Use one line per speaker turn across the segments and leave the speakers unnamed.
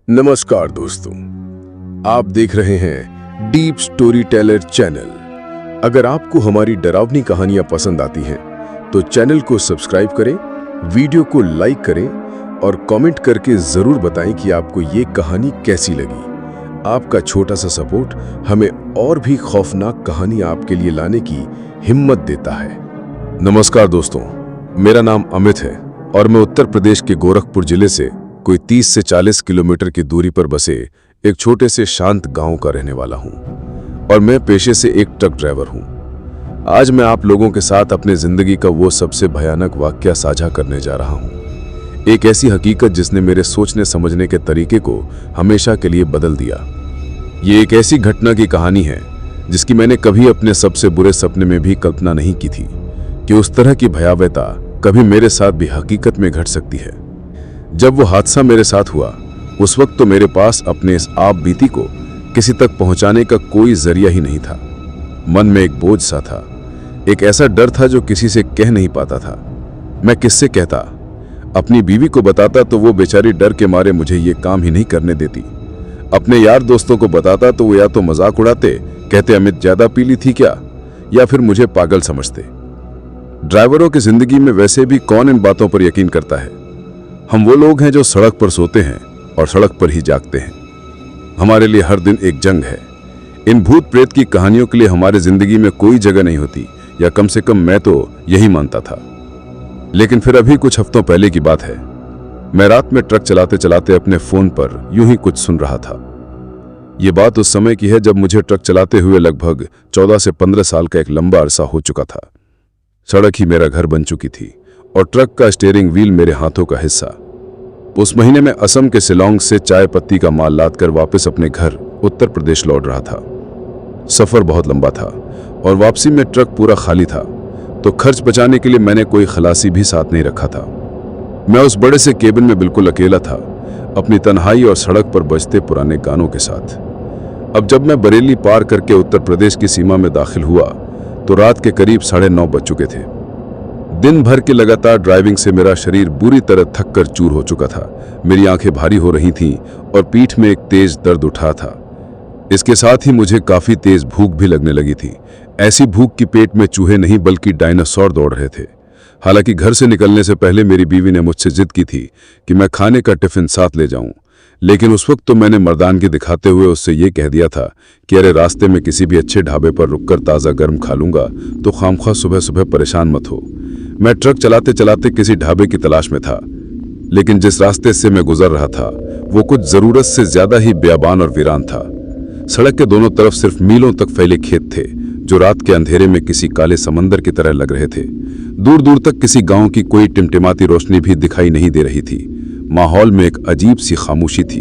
नमस्कार दोस्तों, आप देख रहे हैं डीप स्टोरी टेलर चैनल। अगर आपको हमारी डरावनी कहानियां पसंद आती हैं तो चैनल को सब्सक्राइब करें, वीडियो को लाइक करें और कमेंट करके जरूर बताएं कि आपको ये कहानी कैसी लगी। आपका छोटा सा सपोर्ट हमें और भी खौफनाक कहानी आपके लिए लाने की हिम्मत देता है। नमस्कार दोस्तों, मेरा नाम अमित है और मैं उत्तर प्रदेश के गोरखपुर जिले से कोई 30 से 40 किलोमीटर की दूरी पर बसे एक छोटे से शांत गांव का रहने वाला हूं और मैं पेशे से एक ट्रक ड्राइवर हूं। आज मैं आप लोगों के साथ अपने जिंदगी का वो सबसे भयानक वाकया साझा करने जा रहा हूं। एक ऐसी हकीकत जिसने मेरे सोचने समझने के तरीके को हमेशा के लिए बदल दिया। ये एक ऐसी घटना की कहानी है जिसकी मैंने कभी अपने सबसे बुरे सपने में भी कल्पना नहीं की थी कि उस तरह की भयावहता कभी मेरे साथ भी हकीकत में घट सकती है। जब वो हादसा मेरे साथ हुआ उस वक्त तो मेरे पास अपने इस आप बीती को किसी तक पहुंचाने का कोई जरिया ही नहीं था। मन में एक बोझ सा था, एक ऐसा डर था जो किसी से कह नहीं पाता था। मैं किससे कहता? अपनी बीवी को बताता तो वो बेचारी डर के मारे मुझे ये काम ही नहीं करने देती। अपने यार दोस्तों को बताता तो वो या तो मजाक उड़ाते, कहते अमित ज्यादा पी ली थी क्या, या फिर मुझे पागल समझते। ड्राइवरों की जिंदगी में वैसे भी कौन इन बातों पर यकीन करता है। हम वो लोग हैं जो सड़क पर सोते हैं और सड़क पर ही जागते हैं। हमारे लिए हर दिन एक जंग है। इन भूत प्रेत की कहानियों के लिए हमारी जिंदगी में कोई जगह नहीं होती, या कम से कम मैं तो यही मानता था। लेकिन फिर अभी कुछ हफ्तों पहले की बात है। मैं रात में ट्रक चलाते चलाते अपने फोन पर यूं ही कुछ सुन रहा था। ये बात उस समय की है जब मुझे ट्रक चलाते हुए लगभग 14 से 15 साल का एक लंबा अरसा हो चुका था। सड़क ही मेरा घर बन चुकी थी और ट्रक का स्टीयरिंग व्हील मेरे हाथों का हिस्सा। उस महीने में असम के शिलांग से चाय पत्ती का माल लादकर वापस अपने घर उत्तर प्रदेश लौट रहा था। सफर बहुत लंबा था और वापसी में ट्रक पूरा खाली था, तो खर्च बचाने के लिए मैंने कोई खलासी भी साथ नहीं रखा था। मैं उस बड़े से केबिन में बिल्कुल अकेला था, अपनी तन्हाई और सड़क पर बजते पुराने गानों के साथ। अब जब मैं बरेली पार करके उत्तर प्रदेश की सीमा में दाखिल हुआ तो रात के करीब 9:30 बज चुके थे। दिन भर की लगातार ड्राइविंग से मेरा शरीर बुरी तरह थक कर चूर हो चुका था। मेरी आंखें भारी हो रही थीं और पीठ में एक तेज दर्द उठा था। इसके साथ ही मुझे काफी तेज भूख भी लगने लगी थी। ऐसी भूख कि पेट में चूहे नहीं बल्कि डायनासोर दौड़ रहे थे। हालांकि घर से निकलने से पहले मेरी बीवी ने मुझसे जिद की थी कि मैं खाने का टिफिन साथ ले जाऊं, लेकिन उस वक्त तो मैंने मर्दानगी दिखाते हुए उससे ये कह दिया था कि अरे रास्ते में किसी भी अच्छे ढाबे पर रुककर ताज़ा गर्म खा लूंगा, तो खामख्वाह सुबह सुबह परेशान मत हो। मैं ट्रक चलाते चलाते किसी ढाबे की तलाश में था, लेकिन जिस रास्ते से मैं गुजर रहा था वो कुछ जरूरत से ज्यादा ही बेयाबान और वीरान था। सड़क के दोनों तरफ सिर्फ मीलों तक फैले खेत थे जो रात के अंधेरे में किसी काले समंदर की तरह लग रहे थे। दूर दूर तक किसी गांव की कोई टिमटिमाती रोशनी भी दिखाई नहीं दे रही थी। माहौल में एक अजीब सी खामोशी थी।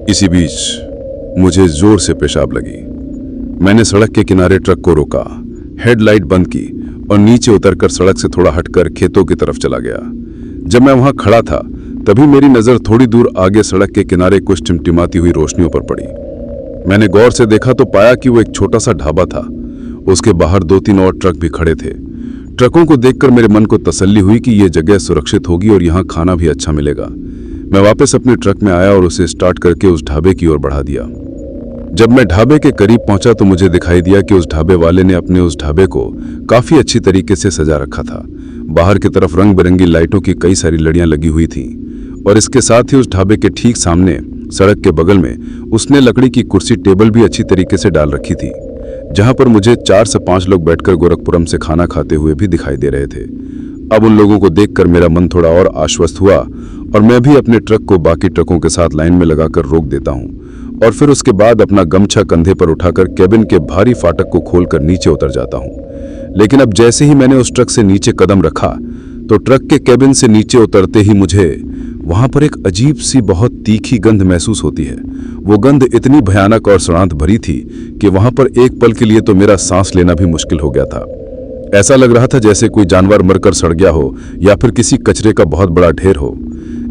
इसी बीच मुझे जोर से पेशाब लगी। मैंने सड़क के किनारे ट्रक को रोका, हेडलाइट बंद की और नीचे उतरकर सड़क से थोड़ा हटकर खेतों की तरफ चला गया। जब मैं वहां खड़ा था तभी मेरी नजर थोड़ी दूर आगे सड़क के किनारे कुछ टिमटिमाती हुई रोशनियों पर पड़ी। मैंने गौर से देखा तो पाया कि वो एक छोटा सा ढाबा था। उसके बाहर 2-3 और ट्रक भी खड़े थे। ट्रकों को देखकर मेरे मन को तसल्ली हुई कि यह जगह सुरक्षित होगी और यहाँ खाना भी अच्छा मिलेगा। मैं वापस अपने ट्रक में आया और उसे स्टार्ट करके उस ढाबे की ओर बढ़ा दिया। जब मैं ढाबे के करीब पहुंचा तो मुझे दिखाई दिया कि उस ढाबे वाले ने अपने उस ढाबे को काफी अच्छी तरीके से सजा रखा था। बाहर की तरफ रंग बिरंगी लाइटों की कई सारी लड़ियां लगी हुई थीं और इसके साथ ही उस ढाबे के ठीक सामने सड़क के बगल में उसने लकड़ी की कुर्सी टेबल भी अच्छी तरीके से डाल रखी थी, जहां पर मुझे 4 से 5 लोग बैठकर गोरखपुरम से खाना खाते हुए भी दिखाई दे रहे थे। अब उन लोगों को देखकर मेरा मन थोड़ा और आश्वस्त हुआ और मैं भी अपने ट्रक को बाकी ट्रकों के साथ लाइन में लगाकर रोक देता हूं और फिर उसके बाद अपना गमछा कंधे पर उठाकर केबिन के भारी फाटक को खोलकर नीचे उतर जाता हूं। लेकिन अब जैसे ही मैंने उस ट्रक से नीचे कदम रखा तो ट्रक के केबिन से नीचे उतरते ही मुझे वहां पर एक अजीब सी बहुत तीखी गंध महसूस होती है। वो गंध इतनी भयानक और सड़ांत भरी थी कि वहां पर एक पल के लिए तो मेरा सांस लेना भी मुश्किल हो गया था। ऐसा लग रहा था जैसे कोई जानवर मरकर सड़ गया हो या फिर किसी कचरे का बहुत बड़ा ढेर हो।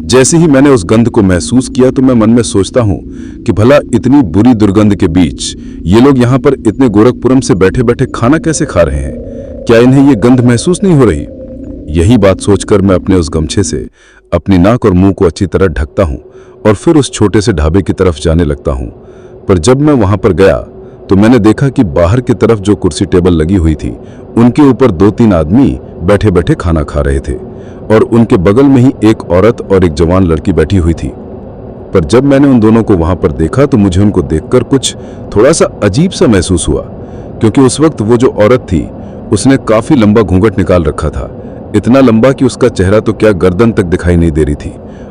जैसे ही मैंने उस गंध को महसूस किया तो मैं मन में सोचता हूं कि भला इतनी बुरी दुर्गंध के बीच ये लोग यहाँ पर इतने गोरखपुरम से बैठे बैठे खाना कैसे खा रहे हैं? क्या इन्हें ये गंध महसूस नहीं हो रही? यही बात सोचकर मैं अपने उस गमछे से अपनी नाक और मुंह को अच्छी तरह ढकता हूं
और फिर उस छोटे से ढाबे की तरफ जाने लगता हूं। पर जब मैं वहां पर गया तो मैंने देखा कि बाहर की तरफ जो कुर्सी टेबल लगी हुई थी उनके ऊपर 2-3 आदमी बैठे बैठे खाना खा रहे थे और उनके बगल में ही एक औरत और एक जवान लड़की बैठी हुई थी। पर जब मैंने उन दोनों को वहां पर देखा तो मुझे उनको देखकर कुछ थोड़ा सा अजीब सा महसूस हुआ, क्योंकि उस वक्त वो जो औरत थी उसने काफी लंबा घूंघट निकाल रखा था, इतना लंबा कि उसका चेहरा तो क्या गर्दन तक दिखाई नहीं दे रही थी।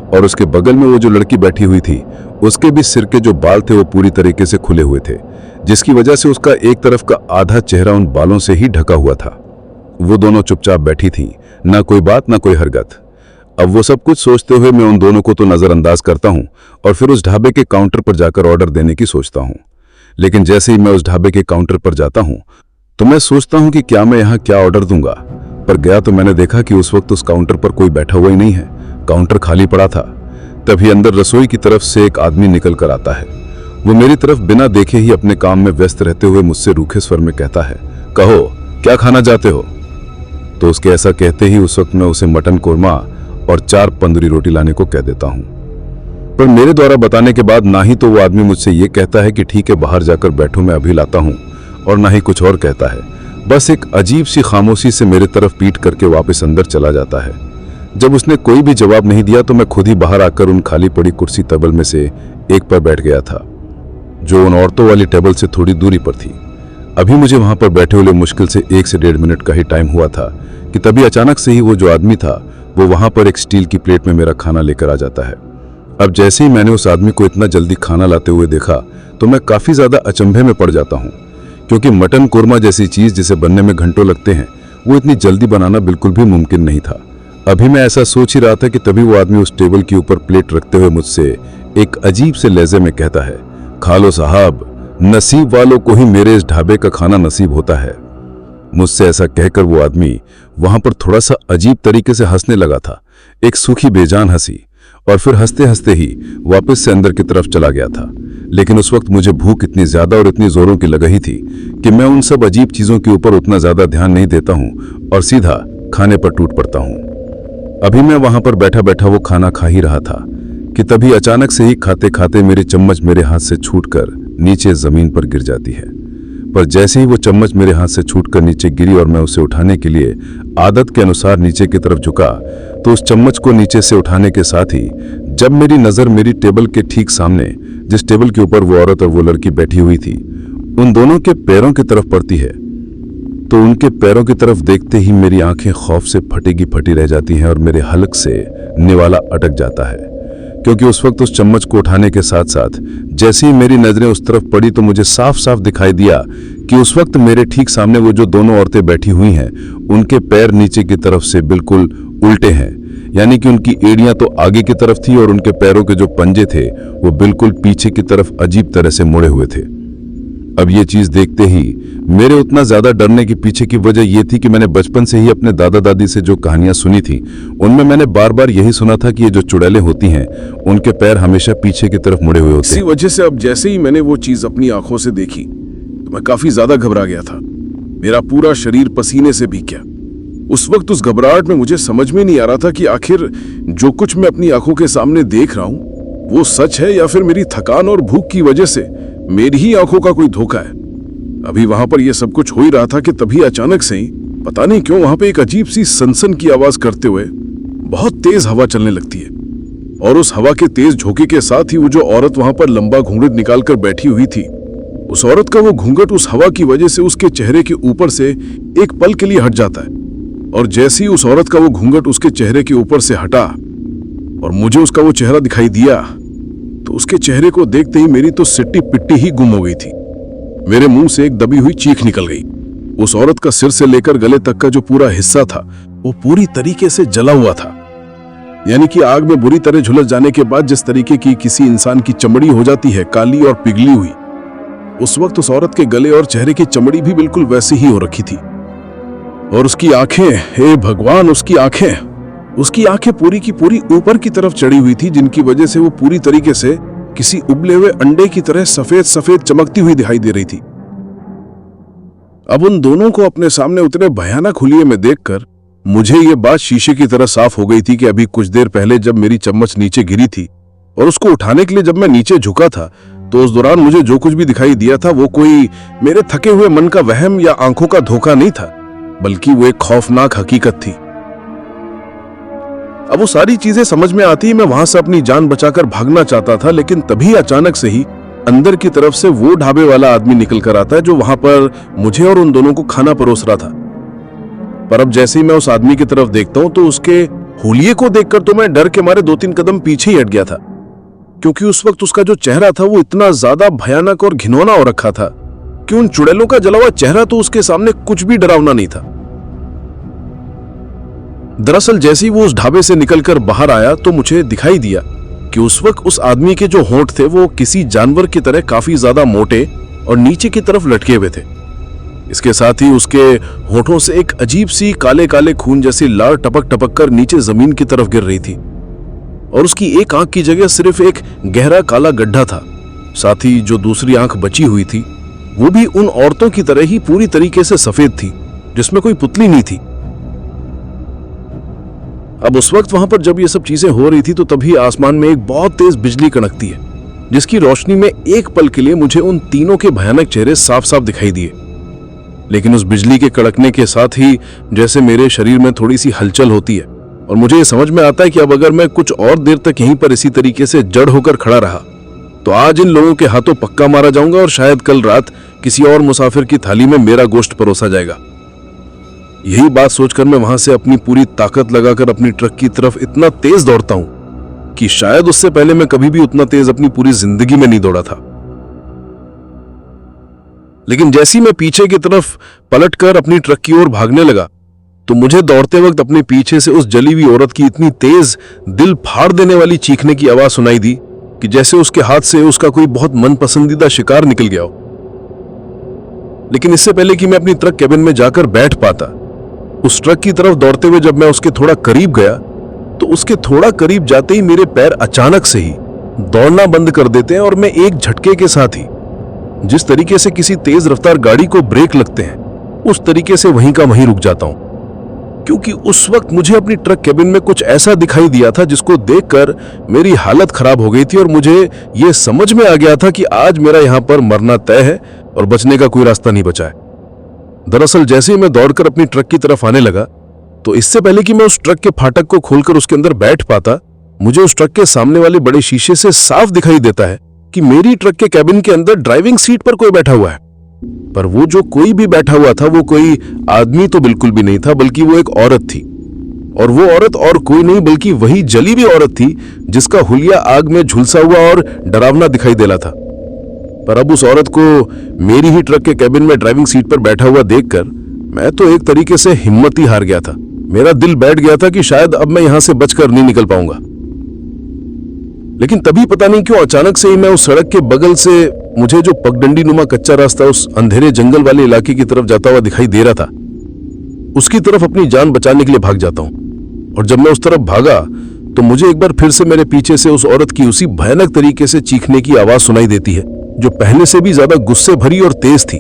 और उसके बगल में वो जो लड़की बैठी हुई थी उसके भी सिर के जो बाल थे वो पूरी तरीके से खुले हुए थे, जिसकी वजह से उसका एक तरफ का आधा चेहरा उन बालों से ही ढका हुआ था। वो दोनों चुपचाप बैठी थी, ना कोई बात ना कोई हरकत। अब वो सब कुछ सोचते हुए मैं उन दोनों को तो नजरअंदाज करता हूं और फिर उस ढाबे के काउंटर पर जाकर ऑर्डर देने की सोचता हूं। लेकिन जैसे ही मैं उस ढाबे के काउंटर पर जाता हूं तो मैं सोचता हूं कि क्या मैं यहां क्या ऑर्डर दूंगा। पर गया तो मैंने देखा कि उस वक्त उस काउंटर पर कोई बैठा हुआ ही नहीं है, काउंटर खाली पड़ा था। तभी अंदर रसोई की तरफ से एक आदमी निकल कर आता है। वो मेरी तरफ बिना देखे ही अपने काम में व्यस्त रहते हुए मुझसे रूखे स्वर में कहता है, कहो क्या खाना चाहते हो। तो उसके ऐसा कहते ही उस वक्त मैं उसे मटन कोरमा और 4 तंदूरी रोटी लाने को कह देता हूं। पर मेरे द्वारा बताने के बाद ना ही तो वो आदमी मुझसे ये कहता है कि ठीक है बाहर जाकर बैठो मैं अभी लाता हूं, और ना ही कुछ और कहता है। बस एक अजीब सी खामोशी से मेरे तरफ पीट करके वापस अंदर चला जाता है। जब उसने कोई भी जवाब नहीं दिया तो मैं खुद ही बाहर आकर उन खाली पड़ी कुर्सी टेबल में से एक पर बैठ गया था, जो उन औरतों वाली टेबल से थोड़ी दूरी पर थी। अभी मुझे वहां पर बैठे हुए मुश्किल से 1 से 1.5 मिनट का ही टाइम हुआ था कि तभी अचानक से ही वो जो आदमी था वो वहां पर एक स्टील की प्लेट में मेरा खाना लेकर आ जाता है। अब जैसे ही मैंने उस आदमी को इतना जल्दी खाना लाते हुए देखा तो मैं काफी ज्यादा अचंभे में पड़ जाता हूं, क्योंकि मटन कोरमा जैसी चीज जिसे बनने में घंटों लगते हैं वो इतनी जल्दी बनाना बिल्कुल भी मुमकिन नहीं था। अभी मैं ऐसा सोच ही रहा था कि तभी वो आदमी उस टेबल के ऊपर प्लेट रखते हुए मुझसे एक अजीब से लहजे में कहता है, खा लो साहब, नसीब वालों को ही मेरे इस ढाबे का खाना नसीब होता है। मुझसे ऐसा कहकर वो आदमी वहां पर थोड़ा सा अजीब तरीके से हंसने लगा था, एक सूखी बेजान हंसी, और फिर हंसते हंसते ही वापस से अंदर की तरफ चला गया था। लेकिन उस वक्त मुझे भूख इतनी ज्यादा और इतनी जोरों की लग ही थी कि मैं उन सब अजीब चीजों के ऊपर उतना ज्यादा ध्यान नहीं देता हूं और सीधा खाने पर टूट पड़ता हूं। अभी मैं वहां पर बैठा बैठा वो खाना खा ही रहा था कि तभी अचानक से ही खाते खाते मेरी चम्मच मेरे हाथ से छूटकर नीचे जमीन पर गिर जाती है। पर जैसे ही वो चम्मच मेरे हाथ से छूटकर नीचे गिरी और मैं उसे उठाने के लिए आदत के अनुसार नीचे की तरफ झुका तो उस चम्मच को नीचे से उठाने के साथ ही जब मेरी नजर मेरी टेबल के ठीक सामने, जिस टेबल के ऊपर वो औरत और वो लड़की बैठी हुई थी, उन दोनों के पैरों की तरफ पड़ती है तो उनके पैरों की तरफ देखते ही मेरी आंखें खौफ से फटी रह जाती हैं और मेरे हलक से निवाला अटक जाता है। क्योंकि उस वक्त उस चम्मच को उठाने के साथ साथ जैसे ही मेरी नजरें उस तरफ पड़ी तो मुझे साफ साफ दिखाई दिया कि उस वक्त मेरे ठीक सामने वो जो दोनों औरतें बैठी हुई हैं उनके पैर नीचे की तरफ से बिल्कुल उल्टे हैं, यानी कि उनकी एड़ियां तो आगे की तरफ थी और उनके पैरों के जो पंजे थे वो बिल्कुल पीछे की तरफ अजीब तरह से मुड़े हुए थे। अब ये चीज देखते ही मेरे उतना ज्यादा डरने के पीछे की वजह यह थी कि मैंने बचपन से ही अपने दादा दादी से जो कहानियां सुनी थी उनमें मैंने बार बार यही सुना था कि ये जो चुड़ैलें होती हैं उनके पैर हमेशा पीछे की तरफ मुड़े हुए होते हैं।
इसी वजह से अब जैसे ही मैंने वो चीज अपनी आंखों से देखी तो मैं काफी ज्यादा घबरा गया था। मेरा पूरा शरीर पसीने से भीग गया। उस वक्त उस घबराहट में मुझे समझ में नहीं आ रहा था कि आखिर जो कुछ मैं अपनी आंखों के सामने देख रहा हूं वो सच है या फिर मेरी थकान और भूख की वजह से मेरी ही आंखों का कोई धोखा है। अभी वहां पर यह सब कुछ हो ही रहा था कि तभी अचानक से ही पता नहीं क्यों वहां पे एक अजीब सी सनसन की आवाज करते हुए बहुत तेज हवा चलने लगती है, और उस हवा के तेज झोंके के साथ ही वो जो औरत वहां पर लंबा घूंघट निकालकर बैठी हुई थी, उस औरत का वो घूंघट उस हवा की वजह से उसके चेहरे के ऊपर से एक पल के लिए हट जाता है। और जैसे ही उस औरत का वो घूंघट उसके चेहरे के ऊपर से हटा और मुझे उसका वो चेहरा दिखाई दिया तो उसके चेहरे को देखते ही मेरी तो सिट्टी पिट्टी ही गुम हो गई थी। मेरे मुंह से एक दबी हुई चीख निकल गई। उस औरत का सिर से लेकर गले तक का जो पूरा हिस्सा था वो पूरी तरीके से जला हुआ था, यानी कि आग में बुरी तरह झुलस जाने के बाद जिस तरीके की किसी इंसान की चमड़ी हो जाती है काली और पिघली हुई, उस वक्त उस औरत के गले और चेहरे की चमड़ी भी बिल्कुल वैसी ही हो रखी थी। और उसकी आंखें, हे भगवान, उसकी आंखें पूरी की पूरी ऊपर की तरफ चढ़ी हुई थी, जिनकी वजह से वो पूरी तरीके से किसी उबले हुए अंडे की तरह सफेद सफेद चमकती हुई दिखाई दे रही थी। अब उन दोनों को अपने सामने उतने भयानक हुलिये में देखकर मुझे ये बात शीशे की तरह साफ हो गई थी कि अभी कुछ देर पहले जब मेरी चम्मच नीचे गिरी थी
और उसको उठाने के लिए जब मैं नीचे झुका था तो उस दौरान मुझे जो कुछ भी दिखाई दिया था वो कोई मेरे थके हुए मन का वहम या आंखों का धोखा नहीं था, बल्कि वो एक खौफनाक हकीकत थी। अब वो सारी चीजें समझ में आती, मैं वहां से अपनी जान बचाकर भागना चाहता था, लेकिन तभी अचानक से ही अंदर की तरफ से वो ढाबे वाला आदमी निकल कर आता है जो वहां पर मुझे और उन दोनों को खाना परोस रहा था। पर अब जैसे ही मैं उस आदमी की तरफ देखता हूं तो उसके हुलिये को देखकर तो मैं डर के मारे 2-3 कदम पीछे ही हट गया था, क्योंकि उस वक्त उसका जो चेहरा था वो इतना ज्यादा भयानक और घिनौना हो रखा था कि उन चुड़ैलों का जला हुआ चेहरा तो उसके सामने कुछ भी डरावना नहीं था। दरअसल जैसे ही वो उस ढाबे से निकलकर बाहर आया तो मुझे दिखाई दिया कि उस वक्त उस आदमी के जो होंठ थे वो किसी जानवर की तरह काफी ज्यादा मोटे और नीचे की तरफ लटके हुए थे। इसके साथ ही उसके होठों से एक अजीब सी काले काले खून जैसी लार टपक टपक कर नीचे जमीन की तरफ गिर रही थी, और उसकी एक आंख की जगह सिर्फ एक गहरा काला गड्ढा था। साथ ही जो दूसरी आंख बची हुई थी वो भी उन औरतों की तरह ही पूरी तरीके से सफेद थी, जिसमें कोई पुतली नहीं थी। अब उस वक्त वहां पर जब ये सब चीजें हो रही थी तो तभी आसमान में एक बहुत तेज बिजली कड़कती है, जिसकी रोशनी में एक पल के लिए मुझे उन तीनों के भयानक चेहरे साफ साफ दिखाई दिए। लेकिन उस बिजली के कड़कने के साथ ही जैसे मेरे शरीर में थोड़ी सी हलचल होती है, और मुझे ये समझ में आता है कि अब अगर मैं कुछ और देर तक यहीं पर इसी तरीके से जड़ होकर खड़ा रहा तो आज इन लोगों के हाथों पक्का मारा जाऊंगा और शायद कल रात किसी और मुसाफिर की थाली में मेरा गोश्त परोसा जाएगा। यही बात सोचकर मैं वहां से अपनी पूरी ताकत लगाकर अपनी ट्रक की तरफ इतना तेज दौड़ता हूं कि शायद उससे पहले मैं कभी भी उतना तेज अपनी पूरी जिंदगी में नहीं दौड़ा था। लेकिन जैसी मैं पीछे की तरफ पलटकर अपनी ट्रक की ओर भागने लगा तो मुझे दौड़ते वक्त अपने पीछे से उस जली हुई औरत की इतनी तेज दिल फाड़ देने वाली चीखने की आवाज सुनाई दी कि जैसे उसके हाथ से उसका कोई बहुत मनपसंदीदा शिकार निकल गया हो। लेकिन इससे पहले कि मैं अपनी ट्रक कैबिन में जाकर बैठ पाता, उस ट्रक की तरफ दौड़ते हुए जब मैं उसके थोड़ा करीब गया तो उसके थोड़ा करीब जाते ही मेरे पैर अचानक से ही दौड़ना बंद कर देते हैं और मैं एक झटके के साथ ही जिस तरीके से किसी तेज रफ्तार गाड़ी को ब्रेक लगते हैं उस तरीके से वहीं का वहीं रुक जाता हूं, क्योंकि उस वक्त मुझे अपनी ट्रक कैबिन में कुछ ऐसा दिखाई दिया था जिसको देखकर मेरी हालत खराब हो गई थी और मुझे यह समझ में आ गया था कि आज मेरा यहां पर मरना तय है और बचने का कोई रास्ता नहीं बचा है। दरअसल जैसे ही मैं दौड़कर अपनी ट्रक की तरफ आने लगा तो इससे पहले कि मैं उस ट्रक के फाटक को खोलकर उसके अंदर बैठ पाता, मुझे उस ट्रक के सामने वाले बड़े शीशे से साफ दिखाई देता है कि मेरी ट्रक के कैबिन के अंदर ड्राइविंग सीट पर कोई बैठा हुआ है। पर वो जो कोई भी बैठा हुआ था वो कोई आदमी तो बिल्कुल भी नहीं था, बल्कि वो एक औरत थी, और वो औरत और कोई नहीं बल्कि वही जली हुई औरत थी जिसका हुलिया आग में झुलसा हुआ और डरावना दिखाई दे रहा था। पर अब उस औरत को मेरी ही ट्रक के कैबिन में ड्राइविंग सीट पर बैठा हुआ देखकर मैं तो एक तरीके से हिम्मत ही हार गया था। मेरा दिल बैठ गया था कि शायद अब मैं यहां से बचकर नहीं निकल पाऊंगा। लेकिन तभी पता नहीं क्यों अचानक से ही मैं उस सड़क के बगल से मुझे जो पगडंडी नुमा कच्चा रास्ता उस अंधेरे जंगल वाले इलाके की तरफ जाता हुआ दिखाई दे रहा था, उसकी तरफ अपनी जान बचाने के लिए भाग जाता हूं। और जब मैं उस तरफ भागा तो मुझे एक बार फिर से मेरे पीछे से उस औरत की उसी भयानक तरीके से चीखने की आवाज सुनाई देती है जो पहले से भी ज्यादा गुस्से भरी और तेज थी।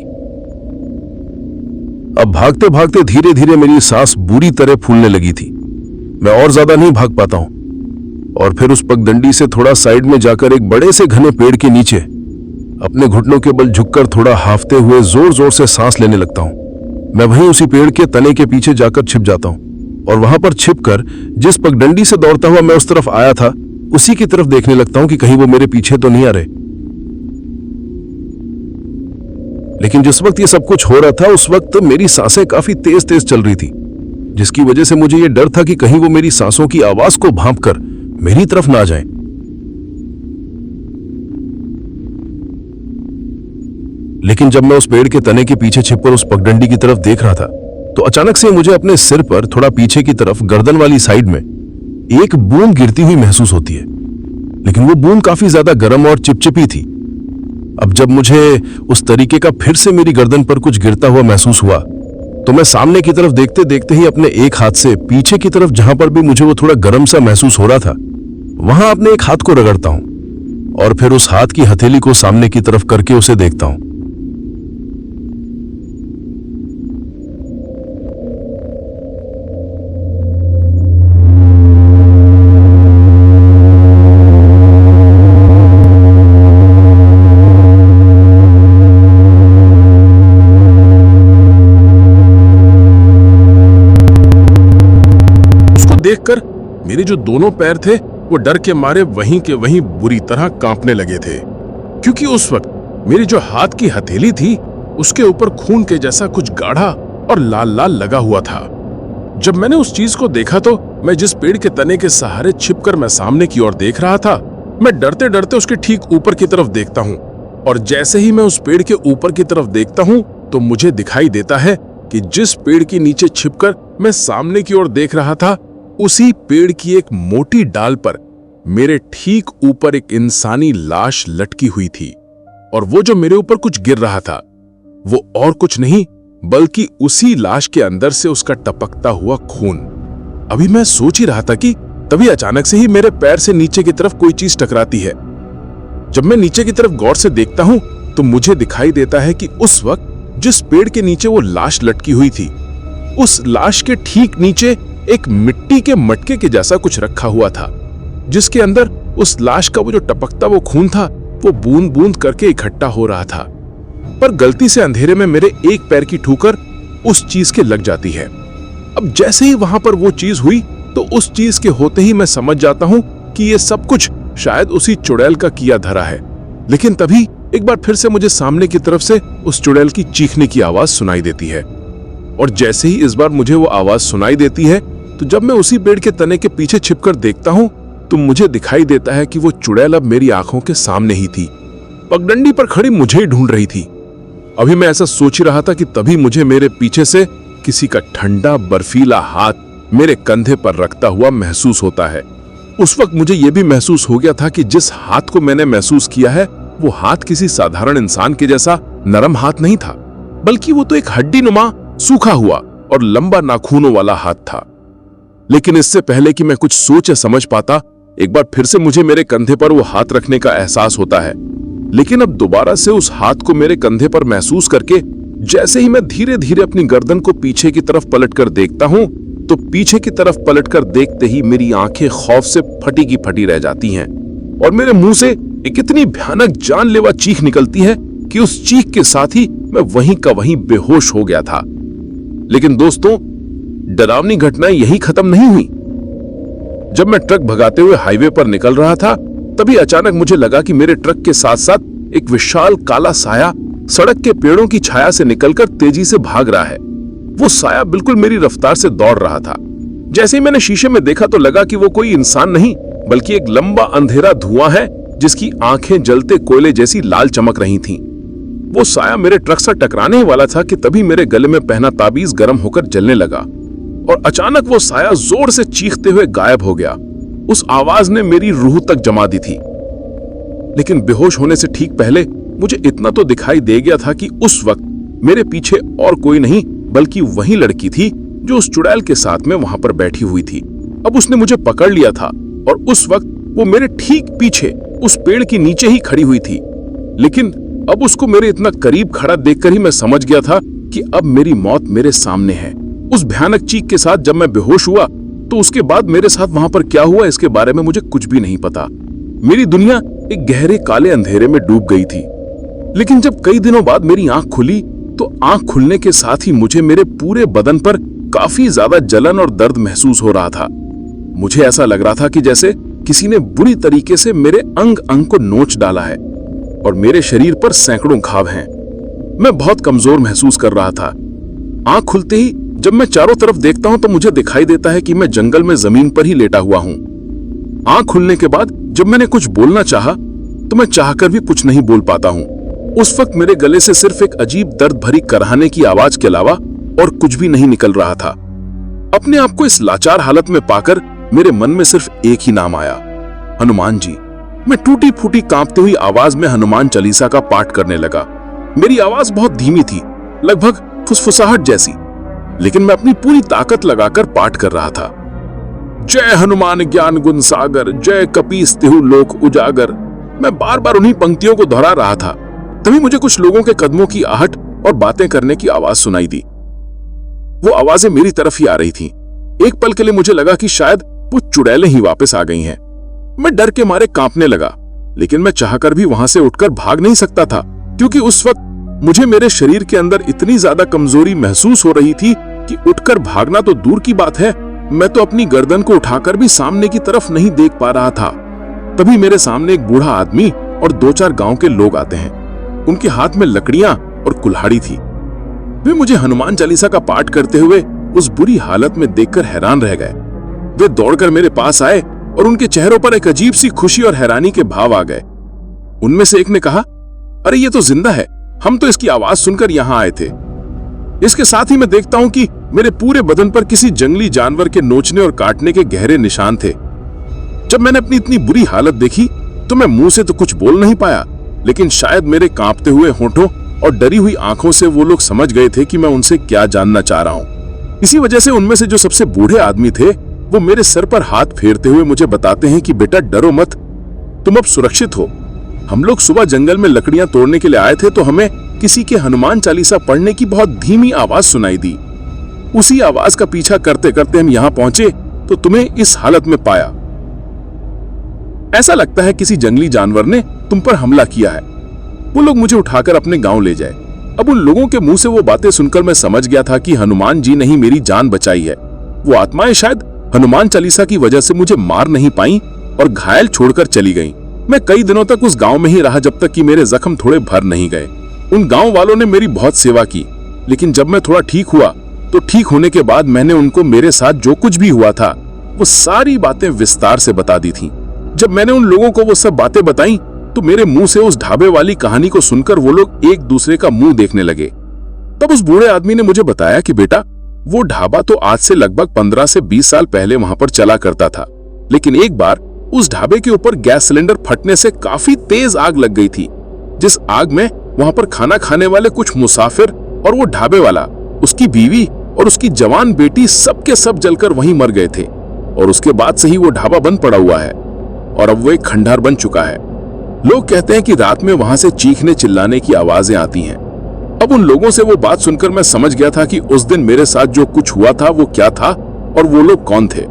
अब भागते भागते धीरे धीरे मेरी सांस बुरी तरह फूलने लगी थी। मैं और ज्यादा नहीं भाग पाता हूं और फिर उस पगडंडी से थोड़ा साइड में जाकर एक बड़े से घने पेड़ के नीचे अपने घुटनों के बल झुककर थोड़ा हाफते हुए जोर जोर से सांस लेने लगता हूं। मैं वहीं उसी पेड़ के तने के पीछे जाकर छिप जाता हूं और वहां पर छिपकर जिस पगडंडी से दौड़ता हुआ मैं उस तरफ आया था उसी की तरफ देखने लगता हूं कि कहीं वो मेरे पीछे तो नहीं आ रहे। लेकिन जिस वक्त ये सब कुछ हो रहा था उस वक्त मेरी सांसें काफी तेज तेज चल रही थी, जिसकी वजह से मुझे ये डर था कि कहीं वो मेरी सांसों की आवाज को भांपकर मेरी तरफ ना जाए। लेकिन जब मैं उस पेड़ के तने के पीछे छिपकर उस पगडंडी की तरफ देख रहा था तो अचानक से मुझे अपने सिर पर थोड़ा पीछे की तरफ गर्दन वाली साइड में एक बूंद गिरती हुई महसूस होती है। लेकिन वो बूंद काफी ज्यादा गर्म और चिपचिपी थी। अब जब मुझे उस तरीके का फिर से मेरी गर्दन पर कुछ गिरता हुआ महसूस हुआ तो मैं सामने की तरफ देखते देखते ही अपने एक हाथ से पीछे की तरफ जहां पर भी मुझे वो थोड़ा गर्म सा महसूस हो रहा था वहां अपने एक हाथ को रगड़ता हूं और फिर उस हाथ की हथेली को सामने की तरफ करके उसे देखता हूं।
मेरे जो दोनों पैर थे वो डर के मारे वहीं के वहीं बुरी तरह कांपने लगे थे, क्योंकि उस वक्त मेरी जो हाथ की हथेली थी उसके ऊपर खून के जैसा कुछ गाढ़ा और लाल लाल लगा हुआ था। जब मैंने उस चीज को देखा तो मैं जिस पेड़ के तने के सहारे छिपकर मैं सामने की ओर देख रहा था, मैं डरते डरते उसके ठीक ऊपर की तरफ देखता हूँ, और जैसे ही मैं उस पेड़ के ऊपर की तरफ देखता हूँ तो मुझे दिखाई देता है कि जिस पेड़ के नीचे छिपकर मैं सामने की ओर देख रहा था, उसी पेड़ की एक मोटी डाल पर मेरे ठीक ऊपर एक इंसानी लाश लटकी हुई थी, और वो जो मेरे ऊपर कुछ गिर रहा था वो और कुछ नहीं बल्कि उसी लाश के अंदर से उसका टपकता हुआ खून। अभी मैं सोच ही रहा था कि तभी अचानक से ही मेरे पैर से नीचे की तरफ कोई चीज टकराती है। जब मैं नीचे की तरफ गौर से देखता हूं तो मुझे दिखाई देता है कि उस वक्त जिस पेड़ के नीचे वो लाश लटकी हुई थी, उस लाश के ठीक नीचे एक मिट्टी के मटके के जैसा कुछ रखा हुआ था, जिसके अंदर उस लाश का वो जो टपकता वो खून था वो बूंद बूंद करके इकट्ठा हो रहा था। पर गलती से अंधेरे में मेरे एक पैर की ठोकर उस चीज के लग जाती है। अब जैसे ही वहां पर वो चीज हुई तो उस चीज के होते ही मैं समझ जाता हूं कि ये सब कुछ शायद उसी चुड़ैल का किया धरा है। लेकिन तभी एक बार फिर से मुझे सामने की तरफ से उस चुड़ैल की चीखने की आवाज सुनाई देती है, और जैसे ही इस बार मुझे वो आवाज सुनाई देती है तो जब मैं उसी पेड़ के तने के पीछे छिपकर देखता हूं तो मुझे दिखाई देता है कि वो चुड़ैल अब मेरी आंखों के सामने ही थी, पगडंडी पर खड़ी मुझे ही ढूंढ रही थी। अभी मैं ऐसा सोच ही रहा था कि तभी मुझे मेरे पीछे से किसी का ठंडा बर्फीला हाथ मेरे कंधे पर रखता हुआ महसूस होता है। उस वक्त मुझे यह भी महसूस हो गया था कि जिस हाथ को मैंने महसूस किया है वो हाथ किसी साधारण इंसान के जैसा नरम हाथ नहीं था, बल्कि वो तो एक हड्डी नुमा, सूखा हुआ और लंबा नाखूनों वाला हाथ था। लेकिन इससे पहले कि मैं कुछ सोच या समझ पाता, एक बार फिर से मुझे मेरे कंधे पर वो हाथ रखने का एहसास होता है। लेकिन अब दोबारा से उस हाथ को मेरे कंधे पर महसूस करके जैसे ही मैं धीरे धीरे अपनी गर्दन को पीछे की तरफ पलटकर देखता हूं तो पीछे की तरफ पलटकर देखते ही मेरी आंखें खौफ से फटी की फटी रह जाती हैं, और मेरे मुंह से एक इतनी भयानक जानलेवा चीख निकलती है कि उस चीख के साथ ही मैं वहीं का वहीं बेहोश हो गया था। लेकिन दोस्तों, डरावनी घटनाएं यही खत्म नहीं हुई। जब मैं ट्रक भगाते हुए हाईवे पर निकल रहा था तभी अचानक मुझे लगा कि मेरे ट्रक के साथ साथ एक विशाल काला साया सड़क के पेड़ों की छाया से निकलकर तेजी से भाग रहा है। वो साया बिल्कुल मेरी रफ्तार से दौड़ रहा था। जैसे ही मैंने शीशे में देखा तो लगा कि वो कोई इंसान नहीं बल्कि एक लंबा अंधेरा धुआं है जिसकी आंखें जलते कोयले जैसी लाल चमक रही थीं। वो साया मेरे ट्रक से टकराने ही वाला था कि तभी मेरे गले में पहना ताबीज गर्म होकर जलने लगा, और अचानक वो साया जोर से चीखते हुए गायब हो गया। उस आवाज ने मेरी रूह तक जमा दी थी। लेकिन बेहोश होने से ठीक पहले मुझे इतना तो दिखाई दे गया था कि उस वक्त मेरे पीछे और कोई नहीं बल्कि वही लड़की थी जो उस चुड़ैल के साथ में वहां पर बैठी हुई थी। अब उसने मुझे पकड़ लिया था और उस वक्त वो मेरे ठीक पीछे उस पेड़ के नीचे ही खड़ी हुई थी। लेकिन अब उसको मेरे इतना करीब खड़ा देखकर ही मैं समझ गया था कि अब मेरी मौत मेरे सामने है। उस भयानक चीख के साथ जब मैं बेहोश हुआ तो उसके बाद मेरे साथ वहां पर क्या हुआ इसके बारे में मुझे कुछ भी नहीं पता। मेरी दुनिया एक गहरे काले अंधेरे में डूब गई थी। लेकिन जब कई दिनों बाद मेरी आंख खुली तो आंख खुलने के साथ ही मुझे मेरे पूरे बदन पर काफी ज्यादा जलन और दर्द महसूस हो रहा था। मुझे ऐसा लग रहा था कि जैसे किसी ने बुरी तरीके से मेरे अंग अंग को नोच डाला है और मेरे शरीर पर सैकड़ों घाव हैं। मैं बहुत कमजोर महसूस कर रहा था। आंख खुलते ही जब मैं चारों तरफ देखता हूं तो मुझे दिखाई देता है कि मैं जंगल में जमीन पर ही लेटा हुआ हूं। आंख खुलने के बाद जब मैंने कुछ बोलना चाहा तो मैं चाहकर भी कुछ नहीं बोल पाता हूं। उस वक्त मेरे गले से सिर्फ एक अजीब दर्द भरी कराहने की आवाज के अलावा और कुछ भी नहीं निकल रहा था। अपने आप को इस लाचार हालत में पाकर मेरे मन में सिर्फ एक ही नाम आया, हनुमान जी। मैं टूटी फूटी कांपती हुई आवाज में हनुमान चालीसा का पाठ करने लगा। मेरी आवाज बहुत धीमी थी, लगभग फुसफुसाहट जैसी, लेकिन मैं अपनी पूरी ताकत लगाकर पाठ कर रहा था। जय हनुमान ज्ञान गुण सागर, जय कपीस तिहु लोक उजागर। मैं बार बार उन्हीं पंक्तियों को दोहरा रहा था। तभी मुझे कुछ लोगों के कदमों की आहट और बातें करने की आवाज सुनाई दी। वो आवाजें मेरी तरफ ही आ रही थीं। एक पल के लिए मुझे लगा कि शायद वो चुड़ैलें ही वापस आ गई हैं। मैं डर के मारे कांपने लगा, लेकिन मैं चाहकर भी वहां से उठकर भाग नहीं सकता था, क्योंकि उस वक्त मुझे मेरे शरीर के अंदर इतनी ज्यादा कमजोरी महसूस हो रही थी कि उठकर भागना तो दूर की बात है, मैं तो अपनी गर्दन को उठाकर भी सामने की तरफ नहीं देख पा रहा था। तभी मेरे सामने एक बूढ़ा आदमी और 2-4 गांव के लोग आते हैं। उनके हाथ में लकड़ियां और कुल्हाड़ी थी। वे मुझे हनुमान चालीसा का पाठ करते हुए उस बुरी हालत में देखकर हैरान रह गए। वे दौड़कर मेरे पास आए और उनके चेहरों पर एक अजीब सी खुशी और हैरानी के भाव आ गए। उनमें से एक ने कहा, अरे ये तो जिंदा है, हम तो इसकी आवाज सुनकर यहां आए थे। इसके साथ ही मैं देखता हूं कि मेरे पूरे बदन पर किसी जंगली जानवर के नोचने और काटने के गहरे निशान थे। जब मैंने अपनी इतनी बुरी हालत देखी तो मैं मुंह से तो कुछ बोल नहीं पाया, लेकिन शायद मेरे कांपते हुए होठों और डरी हुई आंखों से वो लोग समझ गए थे कि मैं उनसे क्या जानना चाह रहा हूं। इसी वजह से उनमें से जो सबसे बूढ़े आदमी थे वो मेरे सर पर हाथ फेरते हुए मुझे बताते हैं कि बेटा डरो मत, तुम अब सुरक्षित हो। हम लोग सुबह जंगल में लकड़ियां तोड़ने के लिए आए थे तो हमें किसी के हनुमान चालीसा पढ़ने की बहुत धीमी आवाज सुनाई दी। उसी आवाज का पीछा करते करते हम यहां पहुंचे तो तुम्हें इस हालत में पाया। ऐसा लगता है किसी जंगली जानवर ने तुम पर हमला किया है। वो लोग मुझे उठाकर अपने गांव ले जाए। अब उन लोगों के मुंह से वो बातें सुनकर मैं समझ गया था कि हनुमान जी ने ही मेरी जान बचाई है। वो आत्माएं शायद हनुमान चालीसा की वजह से मुझे मार नहीं पाई और घायल छोड़कर चली गईं। मैं कई दिनों तक उस गांव में ही रहा जब तक कि मेरे जख्म थोड़े भर नहीं गए। उन गांव वालों ने मेरी बहुत सेवा की, लेकिन जब मैं थोड़ा ठीक हुआ तो ठीक होने के बाद मैंने उनको मेरे साथ जो कुछ भी हुआ था वो सारी बातें विस्तार से बता दी थी। जब मैंने उन लोगों को वो सब बातें बताई तो मेरे मुंह से उस ढाबे वाली कहानी को सुनकर वो लोग एक दूसरे का मुंह देखने लगे। तब उस बूढ़े आदमी ने मुझे बताया कि बेटा वो ढाबा तो आज से लगभग 15 से 20 साल पहले वहां पर चला करता था, लेकिन एक बार उस ढाबे के ऊपर गैस सिलेंडर फटने से काफी तेज आग लग गई थी। जिस आग में वहां पर खाना खाने वाले कुछ मुसाफिर और वो ढाबे वाला, उसकी बीवी और उसकी जवान बेटी सबके सब जलकर वहीं मर गए थे। और उसके बाद से ही वो ढाबा बंद पड़ा हुआ है और अब वो एक खंडहर बन चुका है। लोग कहते हैं कि रात में वहां से चीखने चिल्लाने की आवाजें आती हैं। अब उन लोगों से वो बात सुनकर मैं समझ गया था कि उस दिन मेरे साथ जो कुछ हुआ था वो क्या था और वो लोग कौन थे।